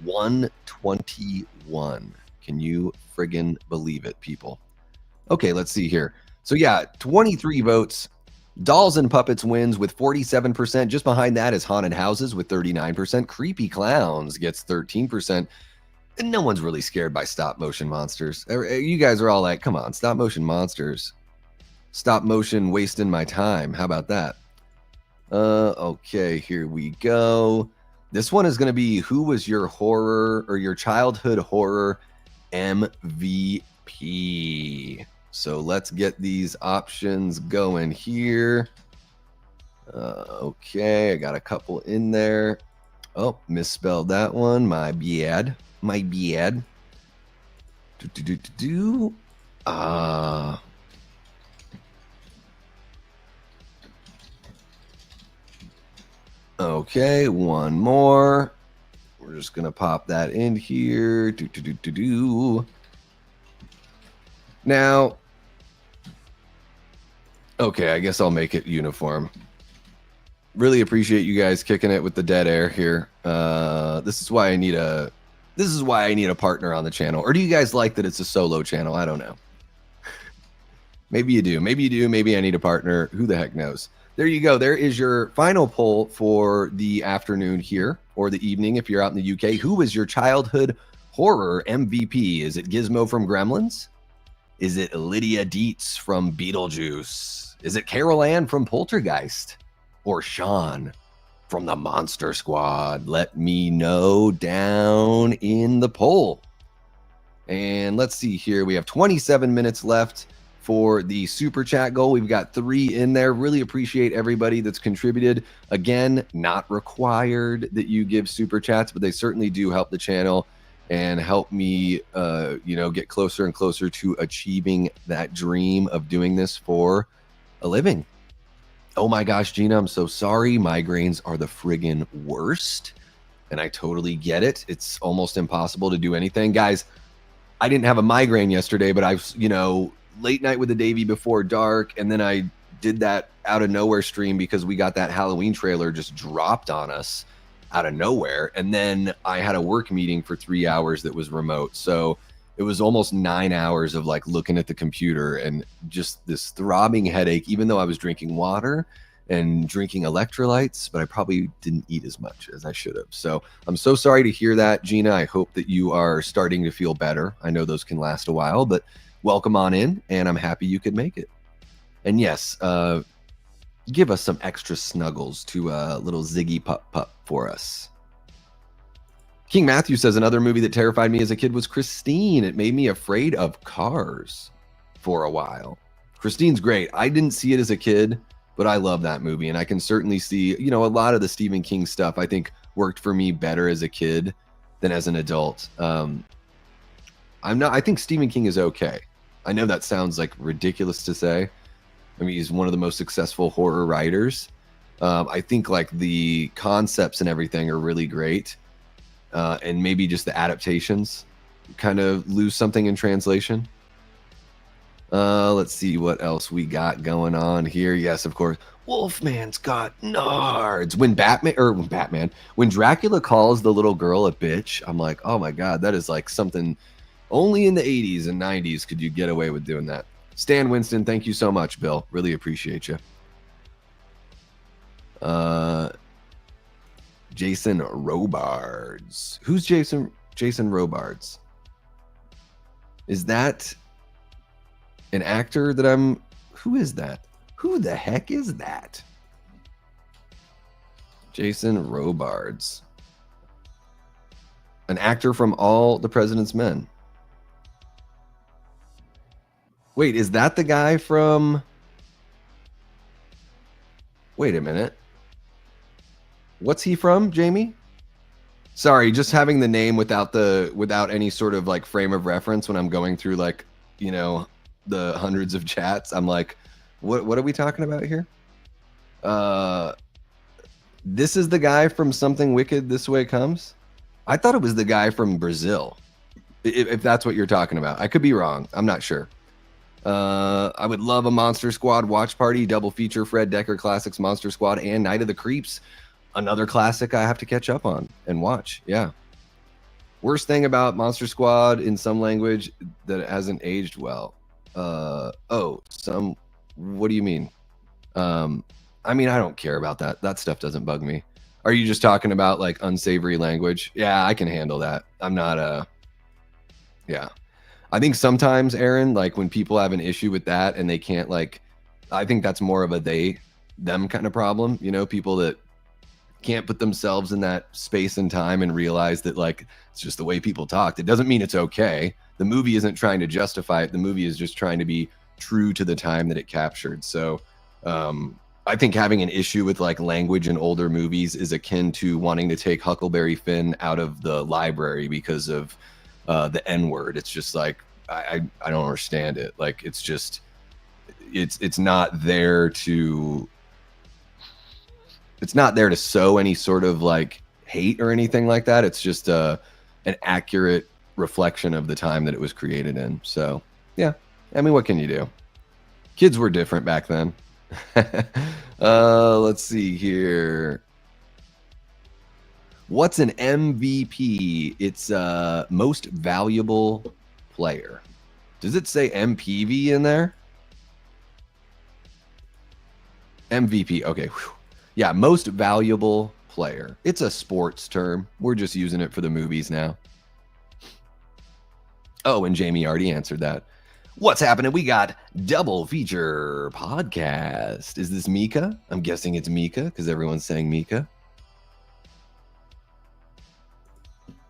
121. Can you friggin' believe it, people? Okay, let's see here. So yeah, 23 votes. Dolls and Puppets wins with 47%. Just behind that is Haunted Houses with 39%. Creepy Clowns gets 13%. And no one's really scared by stop motion monsters. You guys are all like, come on, stop motion monsters. Stop motion wasting my time. How about that? Okay, here we go. This one is going to be who was your horror or your childhood horror MVP? So let's get these options going here. Okay, I got a couple in there. Oh, misspelled that one. My bad. My bad. Okay, one more. We're just going to pop that in here. Now, okay, I guess I'll make it uniform. Really appreciate you guys kicking it with the dead air here. This is why I need a partner on the channel. Or do you guys like that it's a solo channel? I don't know. Maybe you do. Maybe you do. Maybe I need a partner. Who the heck knows? There you go. There is your final poll for the afternoon here, or the evening if you're out in the UK. Who was your childhood horror MVP? Is it Gizmo from Gremlins? Is it Lydia Dietz from Beetlejuice? Is it Carol Ann from Poltergeist? Or Sean from the Monster Squad? Let me know down in the poll. And let's see here. We have 27 minutes left for the super chat goal. We've got 3 in there. Really appreciate everybody that's contributed. Again, not required that you give super chats, but they certainly do help the channel and help me, get closer and closer to achieving that dream of doing this for a living. Oh my gosh, Gina, I'm so sorry. Migraines are the friggin' worst. And I totally get it. It's almost impossible to do anything. Guys, I didn't have a migraine yesterday, but I've, late night with the Davey before dark. And then I did that out of nowhere stream because we got that Halloween trailer just dropped on us out of nowhere. And then I had a work meeting for 3 hours that was remote. So it was almost 9 hours of like looking at the computer and just this throbbing headache, even though I was drinking water and drinking electrolytes, but I probably didn't eat as much as I should have. So I'm so sorry to hear that, Gina. I hope that you are starting to feel better. I know those can last a while, but welcome on in, and I'm happy you could make it. And yes, give us some extra snuggles to little Ziggy Pup for us. King Matthew says another movie that terrified me as a kid was Christine. It made me afraid of cars for a while. Christine's great. I didn't see it as a kid, but I love that movie. And I can certainly see, a lot of the Stephen King stuff I think worked for me better as a kid than as an adult. I think Stephen King is okay. I know that sounds like ridiculous to say. I mean, he's one of the most successful horror writers. I think like the concepts and everything are really great. And maybe just the adaptations kind of lose something in translation. Let's see what else we got going on here. Yes, of course. Wolfman's got nards. When Dracula calls the little girl a bitch, I'm like, oh my God, that is like something only in the 80s and 90s could you get away with doing that. Stan Winston, thank you so much, Bill. Really appreciate you. Jason Robards. Who's Jason Robards? Is that an actor that who is that? Who the heck is that? Jason Robards. An actor from All the President's Men. Wait, is that the guy from... Wait a minute. What's he from, Jamie? Sorry, just having the name without any sort of like frame of reference when I'm going through like, you know, the hundreds of chats. I'm like, what are we talking about here? This is the guy from Something Wicked This Way Comes? I thought it was the guy from Brazil. If that's what you're talking about. I could be wrong. I'm not sure. I would love a Monster Squad watch party, double feature Fred Decker Classics Monster Squad and Night of the Creeps. Another classic I have to catch up on and watch. Yeah. Worst thing about Monster Squad in some language that it hasn't aged well. What do you mean? I mean, I don't care about that. That stuff doesn't bug me. Are you just talking about like unsavory language? Yeah, I can handle that. I'm not yeah. I think sometimes, Aaron, like when people have an issue with that and they can't like, I think that's more of a them kind of problem. You know, people that can't put themselves in that space and time and realize that like it's just the way people talked. It doesn't mean it's okay. The movie isn't trying to justify it. The movie is just trying to be true to the time that it captured. So I think having an issue with like language in older movies is akin to wanting to take Huckleberry Finn out of the library because of the N-word. It's just like I don't understand it. Like it's just it's not there to sow any sort of like hate or anything like that. It's just an accurate reflection of the time that it was created in. So yeah, I mean, what can you do? Kids were different back then. Let's see here. What's an MVP? It's most valuable player. Does it say MPV in there? MVP. Okay. Whew. Yeah, most valuable player. It's a sports term. We're just using it for the movies now. Oh, and Jamie already answered that. What's happening? We got double feature podcast. Is this Mika? I'm guessing it's Mika because everyone's saying Mika.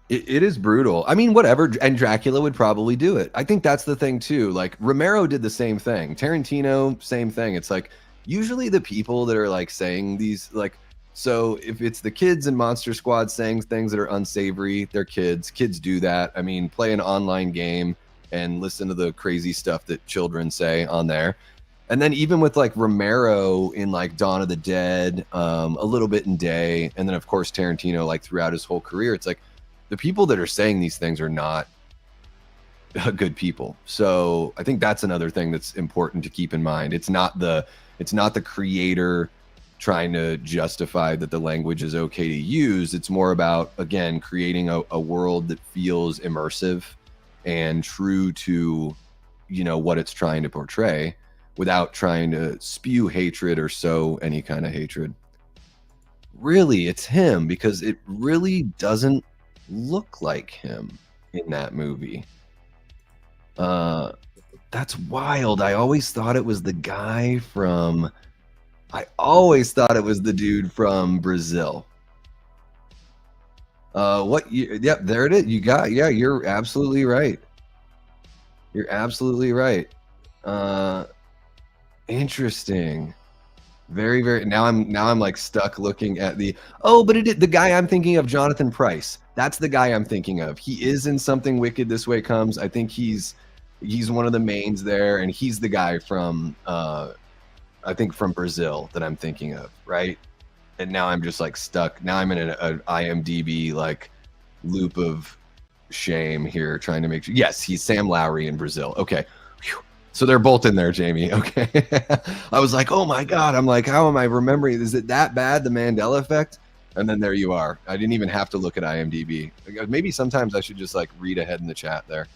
It is brutal. I mean, whatever. And Dracula would probably do it. I think that's the thing too. Like Romero did the same thing. Tarantino, same thing. It's like usually the people that are like saying these, like, so if it's the kids in Monster Squad saying things that are unsavory, they're kids. Kids do that. I mean, play an online game and listen to the crazy stuff that children say on there. And then even with like Romero in like Dawn of the Dead, a little bit in Day, and then of course Tarantino like throughout his whole career, it's like the people that are saying these things are not good people. So I think that's another thing that's important to keep in mind. It's not the creator trying to justify that the language is okay to use. It's more about, again, creating a world that feels immersive and true to, you know, what it's trying to portray without trying to spew hatred or sow any kind of hatred. Really, it's him, because it really doesn't look like him in that movie. That's wild. I always thought it was the guy from... I always thought it was the dude from Brazil. Yep, there it is. You got, yeah, you're absolutely right. You're absolutely right. Interesting. Very, very. Now I'm like stuck looking at the. Oh, but the guy I'm thinking of, Jonathan Pryce. That's the guy I'm thinking of. He is in Something Wicked This Way Comes. I think he's one of the mains there, and he's the guy from I think from Brazil that I'm thinking of, right? And now I'm just like stuck. Now I'm in an IMDb like loop of shame here, trying to make sure. Yes, he's Sam Lowry in Brazil. Okay. Whew. So they're both in there, Jamie. Okay. I was like, oh my God. I'm like, how am I remembering? Is it that bad, the Mandela effect? And then there you are. I didn't even have to look at IMDb. Maybe sometimes I should just like read ahead in the chat there.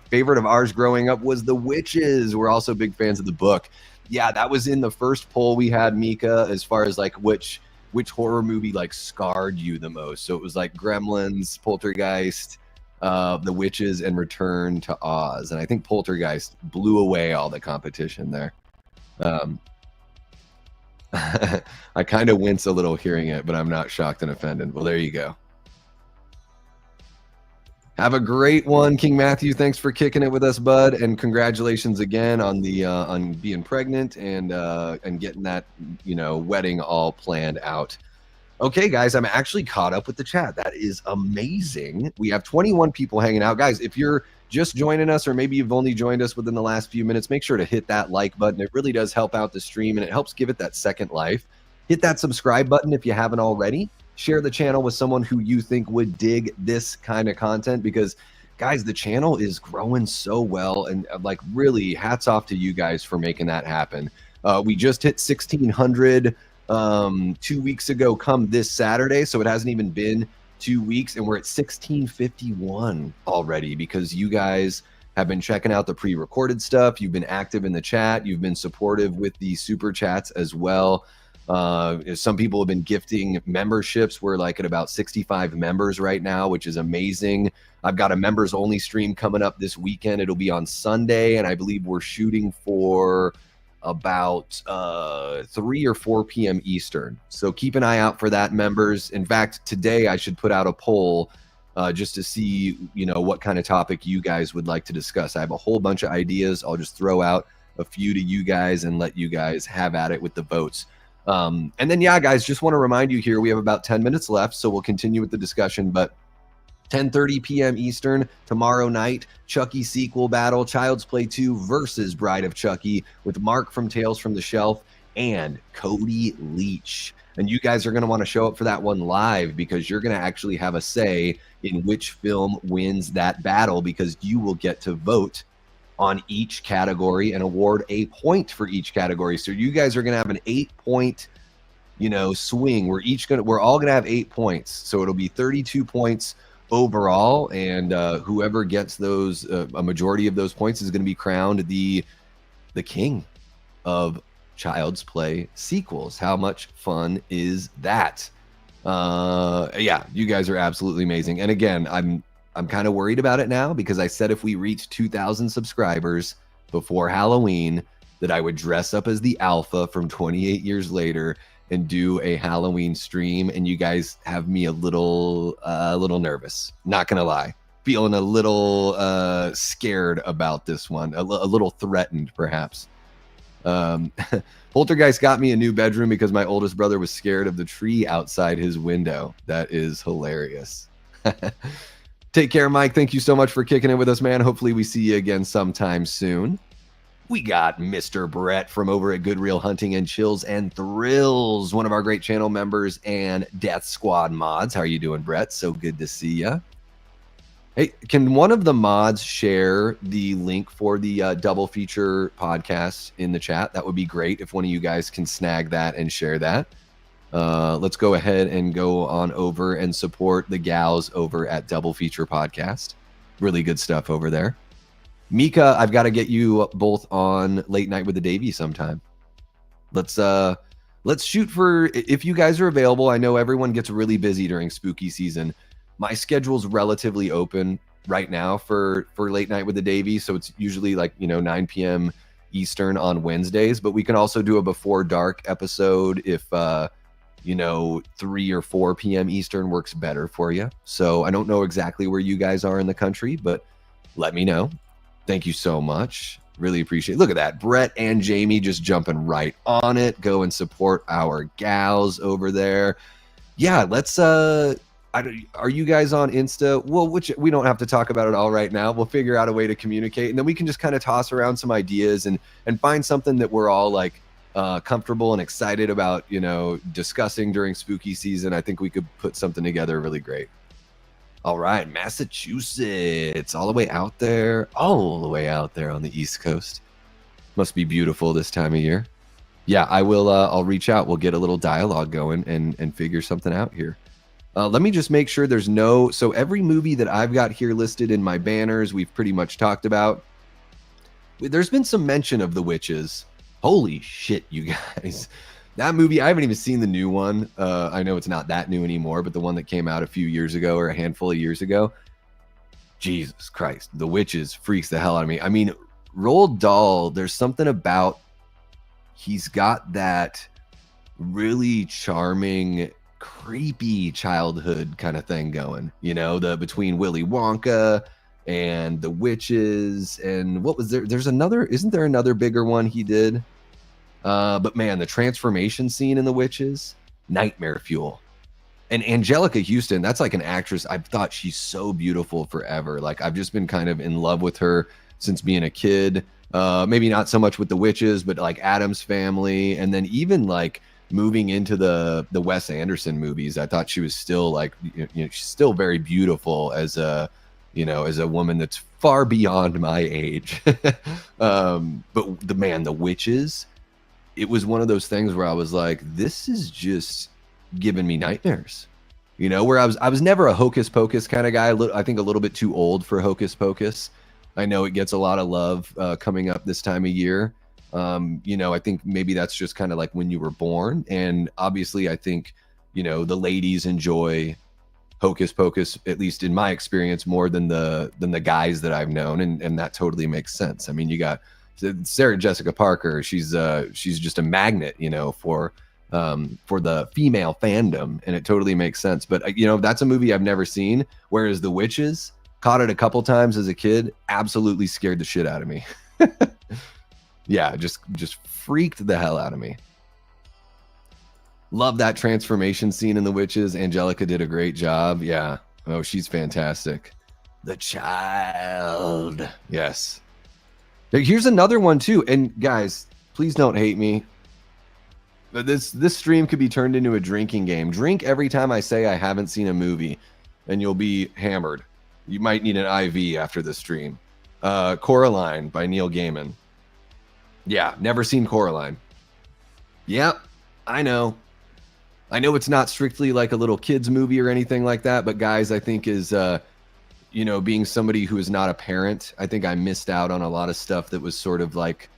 Favorite of ours growing up was The Witches. We're also big fans of the book. Yeah, that was in the first poll we had, Mika, as far as like which horror movie like scarred you the most. So it was like Gremlins, Poltergeist, The Witches, and Return to Oz. And I think Poltergeist blew away all the competition there. I kind of wince a little hearing it, but I'm not shocked and offended. Well, there you go. Have a great one, King Matthew. Thanks for kicking it with us, bud, and congratulations again on the on being pregnant and getting that wedding all planned out. Okay, guys, I'm actually caught up with the chat. That is amazing. We have 21 people hanging out, guys. If you're just joining us, or maybe you've only joined us within the last few minutes, make sure to hit that like button. It really does help out the stream, and it helps give it that second life. Hit that subscribe button if you haven't already. Share the channel with someone who you think would dig this kind of content, because guys, the channel is growing so well, and like really hats off to you guys for making that happen. We just hit 1,600 2 weeks ago come this Saturday, so it hasn't even been 2 weeks, and we're at 1,651 already because you guys have been checking out the pre-recorded stuff. You've been active in the chat. You've been supportive with the super chats as well. Some people have been gifting memberships. We're like at about 65 members right now, which is amazing. I've got a members only stream coming up this weekend. It'll be on Sunday, and I believe we're shooting for about 3 or 4 p.m. Eastern. So keep an eye out for that, members. In fact, today I should put out a poll just to see, what kind of topic you guys would like to discuss. I have a whole bunch of ideas. I'll just throw out a few to you guys and let you guys have at it with the votes. And then, yeah, guys, just want to remind you here, we have about 10 minutes left, so we'll continue with the discussion, but 10:30 p.m. Eastern tomorrow night, Chucky sequel battle, Child's Play 2 versus Bride of Chucky with Mark from Tales from the Shelf and Cody Leach. And you guys are going to want to show up for that one live, because you're going to actually have a say in which film wins that battle, because you will get to vote on each category and award a point for each category. So you guys are going to have an 8-point, swing. We're all going to have 8 points. So it'll be 32 points overall, and whoever gets those, a majority of those points, is going to be crowned the king of Child's Play sequels. How much fun is that? Yeah, you guys are absolutely amazing. And again, I'm kind of worried about it now, because I said if we reach 2,000 subscribers before Halloween, that I would dress up as the Alpha from 28 years later and do a Halloween stream, and you guys have me a little nervous. Not gonna lie, feeling a little scared about this one, a little threatened, perhaps. Poltergeist got me a new bedroom because my oldest brother was scared of the tree outside his window. That is hilarious. Take care, Mike. Thank you so much for kicking it with us, man. Hopefully we see you again sometime soon. We got Mr. Brett from over at Good Real Hunting and Chills and Thrills, one of our great channel members and Death Squad mods. How are you doing, Brett? So good to see you. Hey, can one of the mods share the link for the double feature podcast in the chat? That would be great if one of you guys can snag that and share that. Let's go ahead and go on over and support the gals over at Double Feature Podcast. Really good stuff over there. Mika, I've got to get you both on Late Night with the Davey sometime. Let's shoot for, if you guys are available. I know everyone gets really busy during spooky season. My schedule's relatively open right now for Late Night with the Davey, so it's usually like 9 p.m. Eastern on Wednesdays, but we can also do a Before Dark episode if 3 or 4 p.m. Eastern works better for you. So I don't know exactly where you guys are in the country, but let me know. Thank you so much. Really appreciate it. Look at that. Brett and Jamie just jumping right on it. Go and support our gals over there. Yeah, let's are you guys on Insta? Well, we don't have to talk about it all right now. We'll figure out a way to communicate, and then we can just kind of toss around some ideas and find something that we're all like comfortable and excited about, discussing during spooky season. I think we could put something together really great. All right, Massachusetts, all the way out there, all the way out there on the East Coast. Must be beautiful this time of year. Yeah, I will. I'll reach out. We'll get a little dialogue going and figure something out here. Let me just make sure there's no. So every movie that I've got here listed in my banners, we've pretty much talked about. There's been some mention of The Witches. Holy shit, you guys. That movie, I haven't even seen the new one. I know it's not that new anymore, but the one that came out a few years ago or a handful of years ago. Jesus Christ, The Witches freaks the hell out of me. I mean, Roald Dahl, there's something about, he's got that really charming, creepy childhood kind of thing going. You know, the between Willy Wonka and The Witches, and what was there? There's another, isn't there another bigger one he did? But man, the transformation scene in The Witches, nightmare fuel. And Angelica Houston, that's like an actress. I've thought she's so beautiful forever. Like I've just been kind of in love with her since being a kid. Maybe not so much with The Witches, but like Addams Family, and then even like moving into the Wes Anderson movies. I thought she was still like, you know, she's still very beautiful as a, you know, as a woman that's far beyond my age. But The Witches, it was one of those things where I was like, this is just giving me nightmares, you know, where I was never a Hocus Pocus kind of guy. I think a little bit too old for Hocus Pocus. I know it gets a lot of love coming up this time of year. You know, I think maybe that's just kind of like when you were born. And obviously I think, you know, the ladies enjoy Hocus Pocus, at least in my experience, more than the guys that I've known. And that totally makes sense. I mean, you got Sarah Jessica Parker, she's just a magnet, you know, for the female fandom, and it totally makes sense. But you know, that's a movie I've never seen. Whereas The Witches, caught it a couple times as a kid, absolutely scared the shit out of me. Yeah, just freaked the hell out of me. Love that transformation scene in The Witches. Angelica did a great job. Yeah. Oh, she's fantastic. The Child. Yes. Here's another one too, and guys, please don't hate me. But this stream could be turned into a drinking game. Drink every time I say I haven't seen a movie, and you'll be hammered. You might need an IV after the stream. Coraline by Neil Gaiman. Yeah, never seen Coraline. Yep, I know. I know it's not strictly like a little kids movie or anything like that, but guys, I think is you know, being somebody who is not a parent, I think I missed out on a lot of stuff that was sort of like,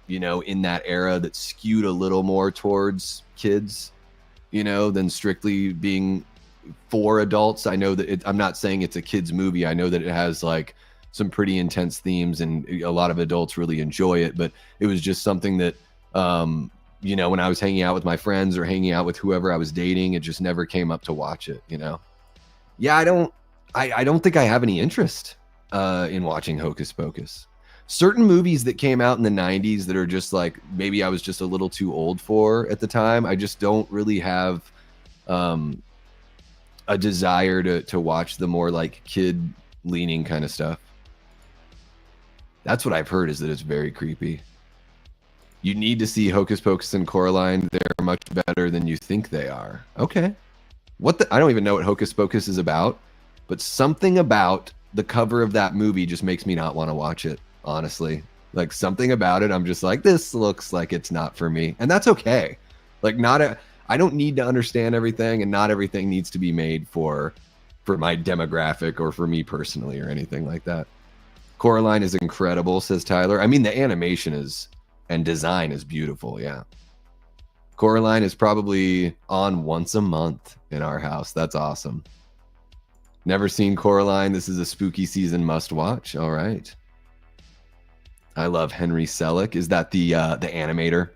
you know, in that era that skewed a little more towards kids, you know, than strictly being for adults. I know that I'm not saying it's a kids movie. I know that it has like some pretty intense themes and a lot of adults really enjoy it, but it was just something that, you know, when I was hanging out with my friends or hanging out with whoever I was dating, it just never came up to watch it, you know? Yeah, I don't think I have any interest in watching Hocus Pocus. Certain movies that came out in the 90s that are just like, maybe I was just a little too old for at the time. I just don't really have a desire to watch the more like kid leaning kind of stuff. That's what I've heard, is that it's very creepy. You need to see Hocus Pocus and Coraline. They're much better than you think they are. Okay. I don't even know what Hocus Pocus is about, but something about the cover of that movie just makes me not want to watch it, honestly. Like something about it, I'm just like, this looks like it's not for me. And that's okay. Like I don't need to understand everything, and not everything needs to be made for my demographic or for me personally or anything like that. Coraline is incredible, says Tyler. I mean, the animation and design is beautiful. Yeah. Coraline is probably on once a month in our house. That's awesome. Never seen Coraline. This is a spooky season must watch. All right. I love Henry Selick. Is that the animator?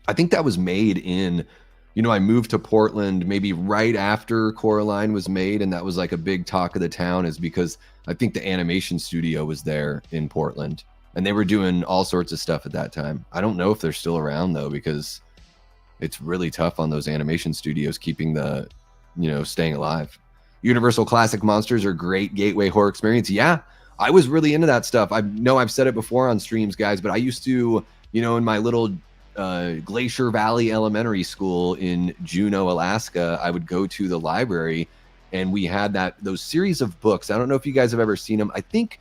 I think that was made in, you know, I moved to Portland maybe right after Coraline was made, and that was like a big talk of the town, is because I think the animation studio was there in Portland, and they were doing all sorts of stuff at that time. I don't know if they're still around though, because it's really tough on those animation studios keeping the, you know, staying alive. Universal Classic Monsters are great gateway horror experience. Yeah, I was really into that stuff. I know I've said it before on streams, guys, but I used to, you know, in my little Glacier Valley Elementary School in Juneau, Alaska, I would go to the library and we had those series of books. I don't know if you guys have ever seen them. I think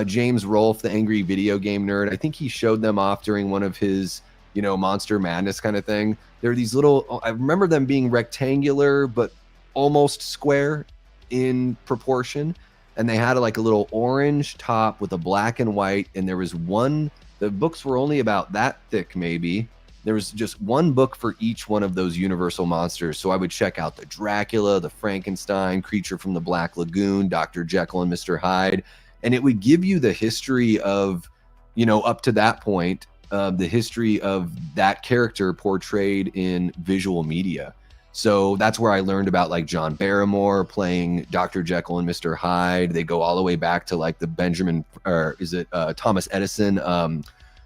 James Rolfe, the angry video game nerd, I think he showed them off during one of his, Monster Madness kind of thing. There are these little, I remember them being rectangular, but almost square in proportion. And they had like a little orange top with a black and white. And there was the books were only about that thick, maybe. There was just one book for each one of those Universal monsters. So I would check out the Dracula, the Frankenstein, Creature from the Black Lagoon, Dr. Jekyll and Mr. Hyde. And it would give you the history of, up to that point, the history of that character portrayed in visual media. So that's where I learned about like John Barrymore playing Dr. Jekyll and Mr. Hyde. They go all the way back to like the Thomas Edison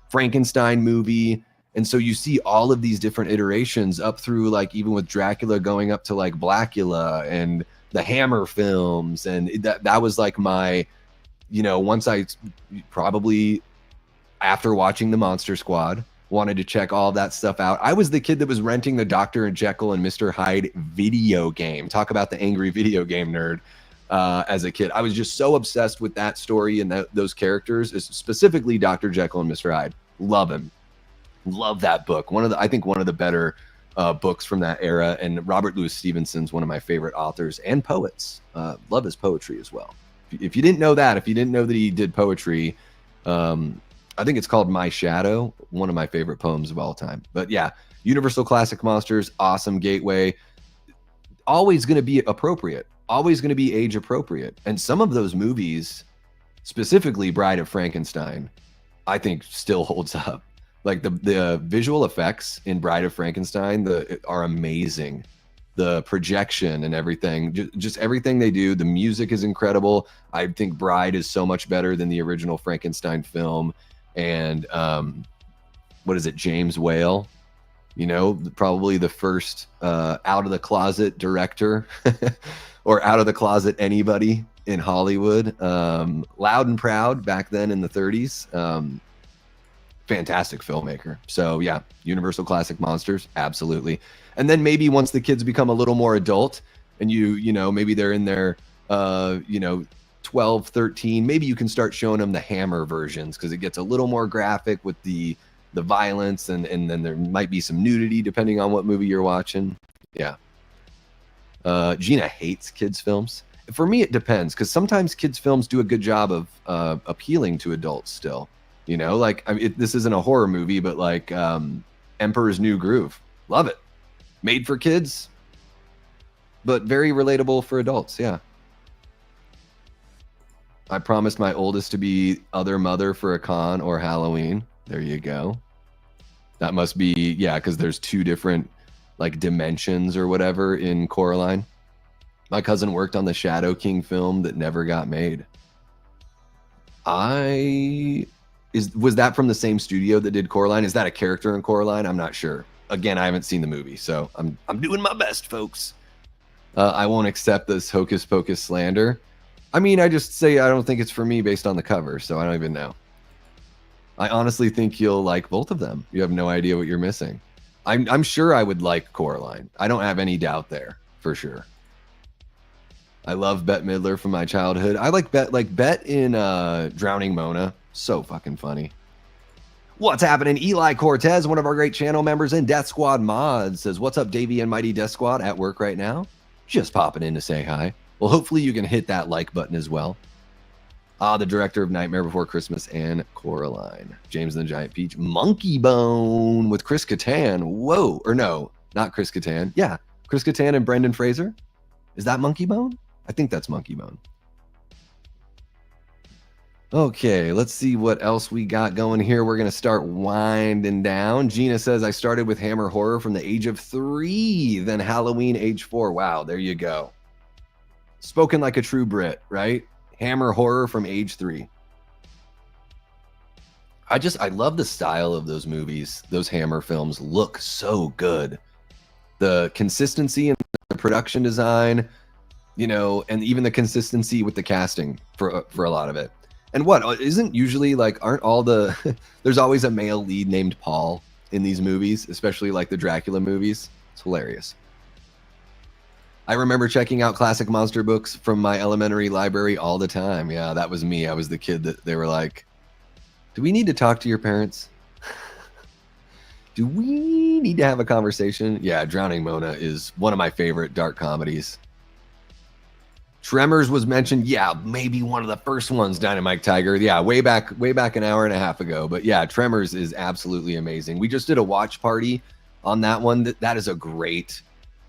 Frankenstein movie. And so you see all of these different iterations up through like even with Dracula going up to like Blackula and the Hammer films. And that was like my, once I probably after watching the Monster Squad, wanted to check all that stuff out. I was the kid that was renting the Dr. Jekyll and Mr. Hyde video game. Talk about the angry video game nerd as a kid. I was just so obsessed with that story and those characters, specifically Dr. Jekyll and Mr. Hyde. Love him. Love that book. I think one of the better books from that era. And Robert Louis Stevenson's one of my favorite authors and poets. Love his poetry as well. If you didn't know that, if you didn't know that he did poetry, I think it's called My Shadow, one of my favorite poems of all time. But yeah, Universal Classic Monsters, awesome gateway. Always going to be appropriate, always going to be age appropriate. And some of those movies, specifically Bride of Frankenstein, I think still holds up. Like the visual effects in Bride of Frankenstein are amazing. The projection and everything, just everything they do. The music is incredible. I think Bride is so much better than the original Frankenstein film. And what is it, James Whale, probably the first out of the closet director or out of the closet anybody in Hollywood. Loud and Proud back then in the 30s. Fantastic filmmaker. So yeah, Universal Classic Monsters, absolutely. And then maybe once the kids become a little more adult and maybe they're in their 12, 13, maybe you can start showing them the Hammer versions because it gets a little more graphic with the violence and then there might be some nudity depending on what movie you're watching. Yeah. Gina hates kids films. For me, it depends because sometimes kids films do a good job of appealing to adults still. This isn't a horror movie, but like Emperor's New Groove. Love it. Made for kids, but very relatable for adults. Yeah. I promised my oldest to be other mother for a con or Halloween. There you go. That must be, yeah, because there's two different like dimensions or whatever in Coraline. My cousin worked on the Shadow King film that never got made. Was that from the same studio that did Coraline? Is that a character in Coraline? I'm not sure. Again, I haven't seen the movie, so I'm doing my best, folks. I won't accept this hocus pocus slander. I mean, I just say I don't think it's for me based on the cover, so I don't even know. I honestly think you'll like both of them. You have no idea what you're missing. I'm sure I would like Coraline. I don't have any doubt there, for sure. I love Bette Midler from my childhood. I like Bette in Drowning Mona. So fucking funny. What's happening? Eli Cortez, one of our great channel members in Death Squad Mods, says, what's up, Davey and Mighty Death Squad? At work right now? Just popping in to say hi. Well, hopefully you can hit that like button as well. The director of Nightmare Before Christmas and Coraline. James and the Giant Peach. Monkey Bone with Chris Kattan. Whoa. Or no, not Chris Kattan. Yeah, Chris Kattan and Brendan Fraser. Is that Monkey Bone? I think that's Monkey Bone. Okay, let's see what else we got going here. We're going to start winding down. Gina says, I started with Hammer Horror from the age of 3, then Halloween age 4. Wow, there you go. Spoken like a true Brit, right? Hammer Horror from age 3. I love the style of those movies. Those Hammer films look so good. The consistency in the production design, and even the consistency with the casting for a lot of it. And what isn't usually like, aren't all the, there's always a male lead named Paul in these movies, especially like the Dracula movies. It's hilarious. I remember checking out classic monster books from my elementary library all the time. Yeah, that was me. I was the kid that they were like, do we need to talk to your parents? Do we need to have a conversation? Yeah, Drowning Mona is one of my favorite dark comedies. Tremors was mentioned. Yeah, maybe one of the first ones, Dynamite Tiger. Yeah, way back an hour and a half ago. But yeah, Tremors is absolutely amazing. We just did a watch party on that one. That is a great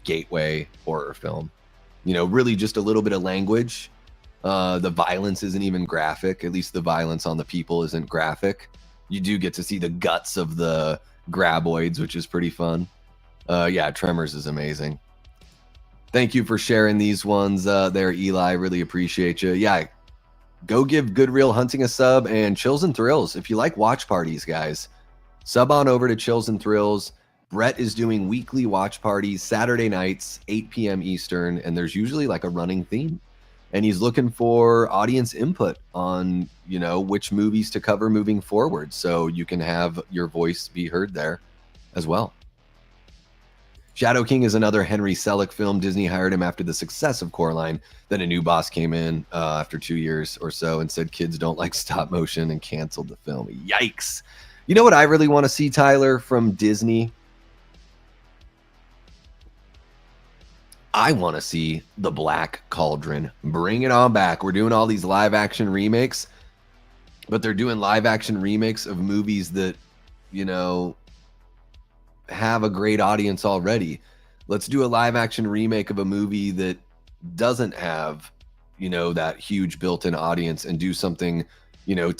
gateway horror film. You know, really just a little bit of language. The violence isn't even graphic. At least the violence on the people isn't graphic. You do get to see the guts of the graboids, which is pretty fun. Yeah, Tremors is amazing. Thank you for sharing these ones there, Eli. Really appreciate you. Yeah, go give Good Real Hunting a sub, and Chills and Thrills. If you like watch parties, guys, sub on over to Chills and Thrills. Brett is doing weekly watch parties Saturday nights, 8 p.m. Eastern, and there's usually like a running theme. And he's looking for audience input on, you know, which movies to cover moving forward, so you can have your voice be heard there as well. Shadow King is another Henry Selick film. Disney hired him after the success of Coraline. Then a new boss came in after 2 years or so and said kids don't like stop motion and canceled the film. Yikes. You know what I really want to see, Tyler, from Disney? I want to see The Black Cauldron. Bring it on back. We're doing all these live action remakes, but they're doing live action remakes of movies that, you know, have a great audience already. Let's do a live action remake of a movie that doesn't have, you know, that huge built-in audience, and do something, you know,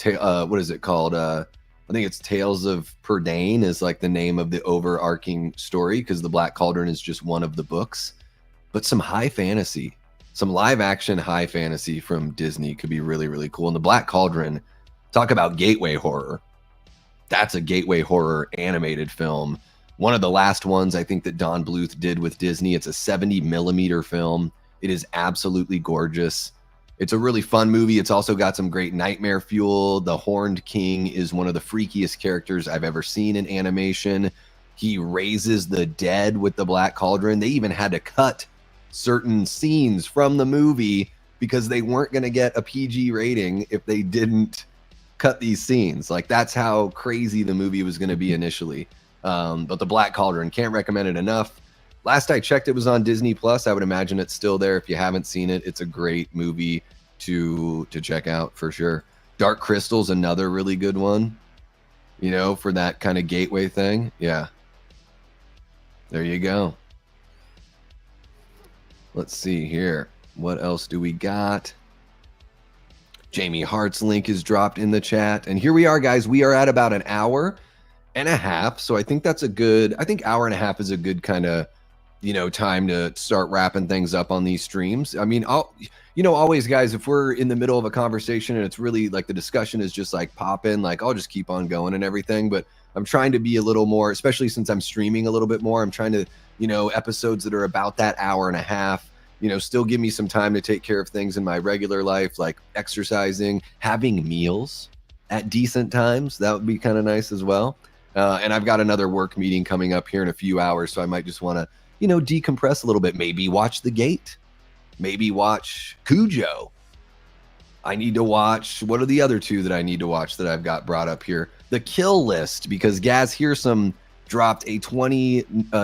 what is it called? I think it's Tales of Perdane is like the name of the overarching story, because The Black Cauldron is just one of the books. But some high fantasy, some live action high fantasy from Disney could be really, really cool. And The Black Cauldron, talk about gateway horror. That's a gateway horror animated film. One of the last ones I think that Don Bluth did with Disney. It's a 70 millimeter film. It is absolutely gorgeous. It's a really fun movie. It's also got some great nightmare fuel. The Horned King is one of the freakiest characters I've ever seen in animation. He raises the dead with the Black Cauldron. They even had to cut certain scenes from the movie because they weren't going to get a PG rating if they didn't cut these scenes. Like, that's how crazy the movie was going to be initially. But The Black Cauldron, can't recommend it enough. Last I checked, it was on Disney Plus. I would imagine it's still there. If you haven't seen it, it's a great movie to check out for sure. Dark Crystal's another really good one, you know, for that kind of gateway thing. Yeah. There you go. Let's see here. What else do we got? Jamie Hart's link is dropped in the chat. And here we are, guys. We are at about an hour and a half. So I think that's a good, I think hour and a half is a good kind of, you know, time to start wrapping things up on these streams. I mean, always, guys, if we're in the middle of a conversation and it's really like the discussion is just like popping, like I'll just keep on going and everything. But I'm trying to be a little more, especially since I'm streaming a little bit more. I'm trying to, you know, episodes that are about that hour and a half, you know, still give me some time to take care of things in my regular life, like exercising, having meals at decent times. That would be kind of nice as well. And I've got another work meeting coming up here in a few hours. So I might just want to, you know, decompress a little bit. Maybe watch The Gate. Maybe watch Cujo. I need to watch, what are the other two that I need to watch that I've got brought up here? The Kill List, because Gaz Hearsome dropped a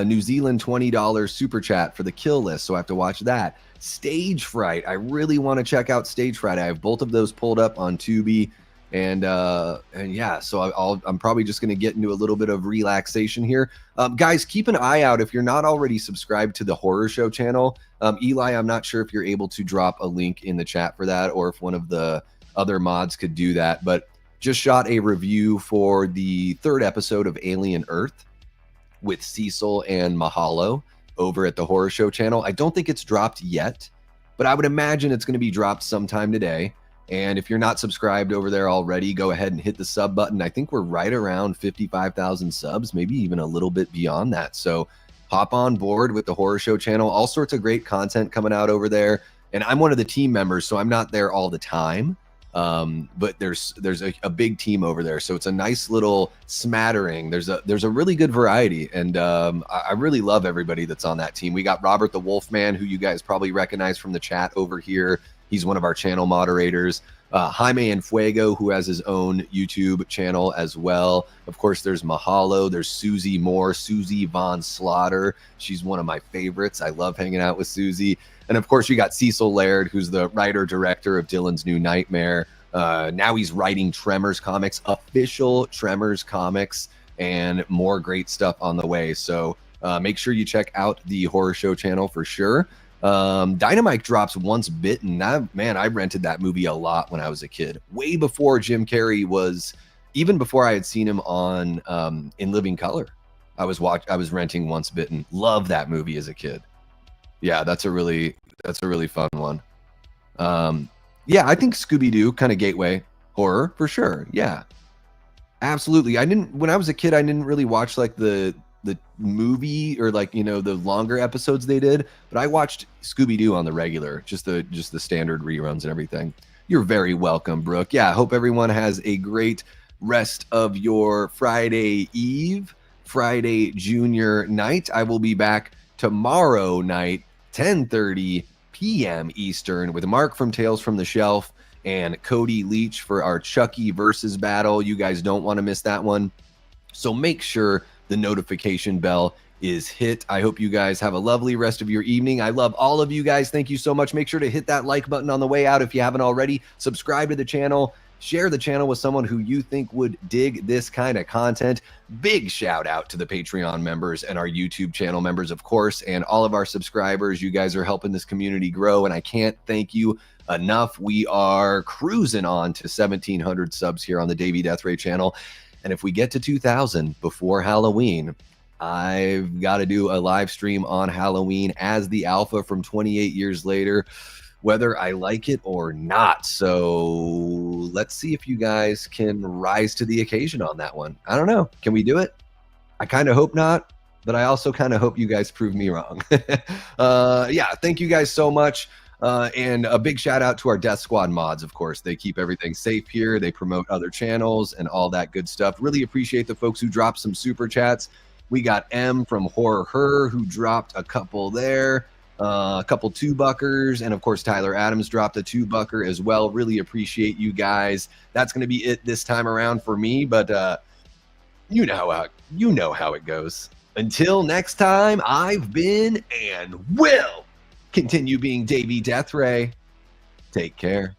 New Zealand $20 super chat for The Kill List, so I have to watch that. Stage Fright, I really want to check out Stage Fright. I have both of those pulled up on Tubi, and yeah, so I'm probably just going to get into a little bit of relaxation here. Guys, keep an eye out if you're not already subscribed to the Horror Show channel. Eli, I'm not sure if you're able to drop a link in the chat for that, or if one of the other mods could do that, but just shot a review for the 3rd episode of Alien Earth with Cecil and Mahalo over at the Horror Show channel. I don't think it's dropped yet, but I would imagine it's going to be dropped sometime today. And if you're not subscribed over there already, go ahead and hit the sub button. I think we're right around 55,000 subs, maybe even a little bit beyond that. So hop on board with the Horror Show channel. All sorts of great content coming out over there. And I'm one of the team members, so I'm not there all the time. But there's a big team over there, so it's a nice little smattering. There's a really good variety, and I really love everybody that's on that team. We got Robert the Wolfman, who you guys probably recognize from the chat over here. He's one of our channel moderators. Jaime and Fuego, who has his own YouTube channel as well. Of course, there's Mahalo. There's Susie Moore, Susie Von Slaughter. She's one of my favorites. I love hanging out with Susie. And of course, you got Cecil Laird, who's the writer-director of Dylan's New Nightmare. Now he's writing Tremors comics, official Tremors comics, and more great stuff on the way. So make sure you check out the Horror Show channel for sure. Dynamite drops Once Bitten. Man, I rented that movie a lot when I was a kid, way before Jim Carrey was, even before I had seen him on In Living Color. I was renting Once Bitten. Love that movie as a kid. Yeah, that's a really fun one. Yeah, I think Scooby-Doo kind of gateway horror for sure. Yeah, absolutely. When I was a kid, I didn't really watch like the movie or like, you know, the longer episodes they did, but I watched Scooby-Doo on the regular, just the standard reruns and everything. You're very welcome, Brooke. Yeah, I hope everyone has a great rest of your Friday Eve, Friday Junior night. I will be back tomorrow night, 10:30 p.m. Eastern, with Mark from Tales from the Shelf and Cody Leach for our Chucky versus battle. You guys don't want to miss that one, so make sure the notification bell is hit. I hope you guys have a lovely rest of your evening. I love all of you guys. Thank you so much. Make sure to hit that like button on the way out if you haven't already. Subscribe to the channel. Share the channel with someone who you think would dig this kind of content. Big shout out to the Patreon members and our YouTube channel members, of course, and all of our subscribers. You guys are helping this community grow, and I can't thank you enough. We are cruising on to 1,700 subs here on the Davey Death Ray channel. And if we get to 2,000 before Halloween, I've got to do a live stream on Halloween as the Alpha from 28 years later, whether I like it or not. So let's see if you guys can rise to the occasion on that one. I don't know. Can we do it? I kind of hope not, but I also kind of hope you guys prove me wrong. Yeah, thank you guys so much. And a big shout out to our Death Squad mods, of course. They keep everything safe here. They promote other channels and all that good stuff. Really appreciate the folks who dropped some super chats. We got M from Horror Her, who dropped a couple there, a couple $2-buckers, and of course Tyler Adams dropped a $2-bucker as well. Really appreciate you guys. That's going to be it this time around for me, but you know how it goes. Until next time, I've been and will continue being Davey Death Ray. Take care.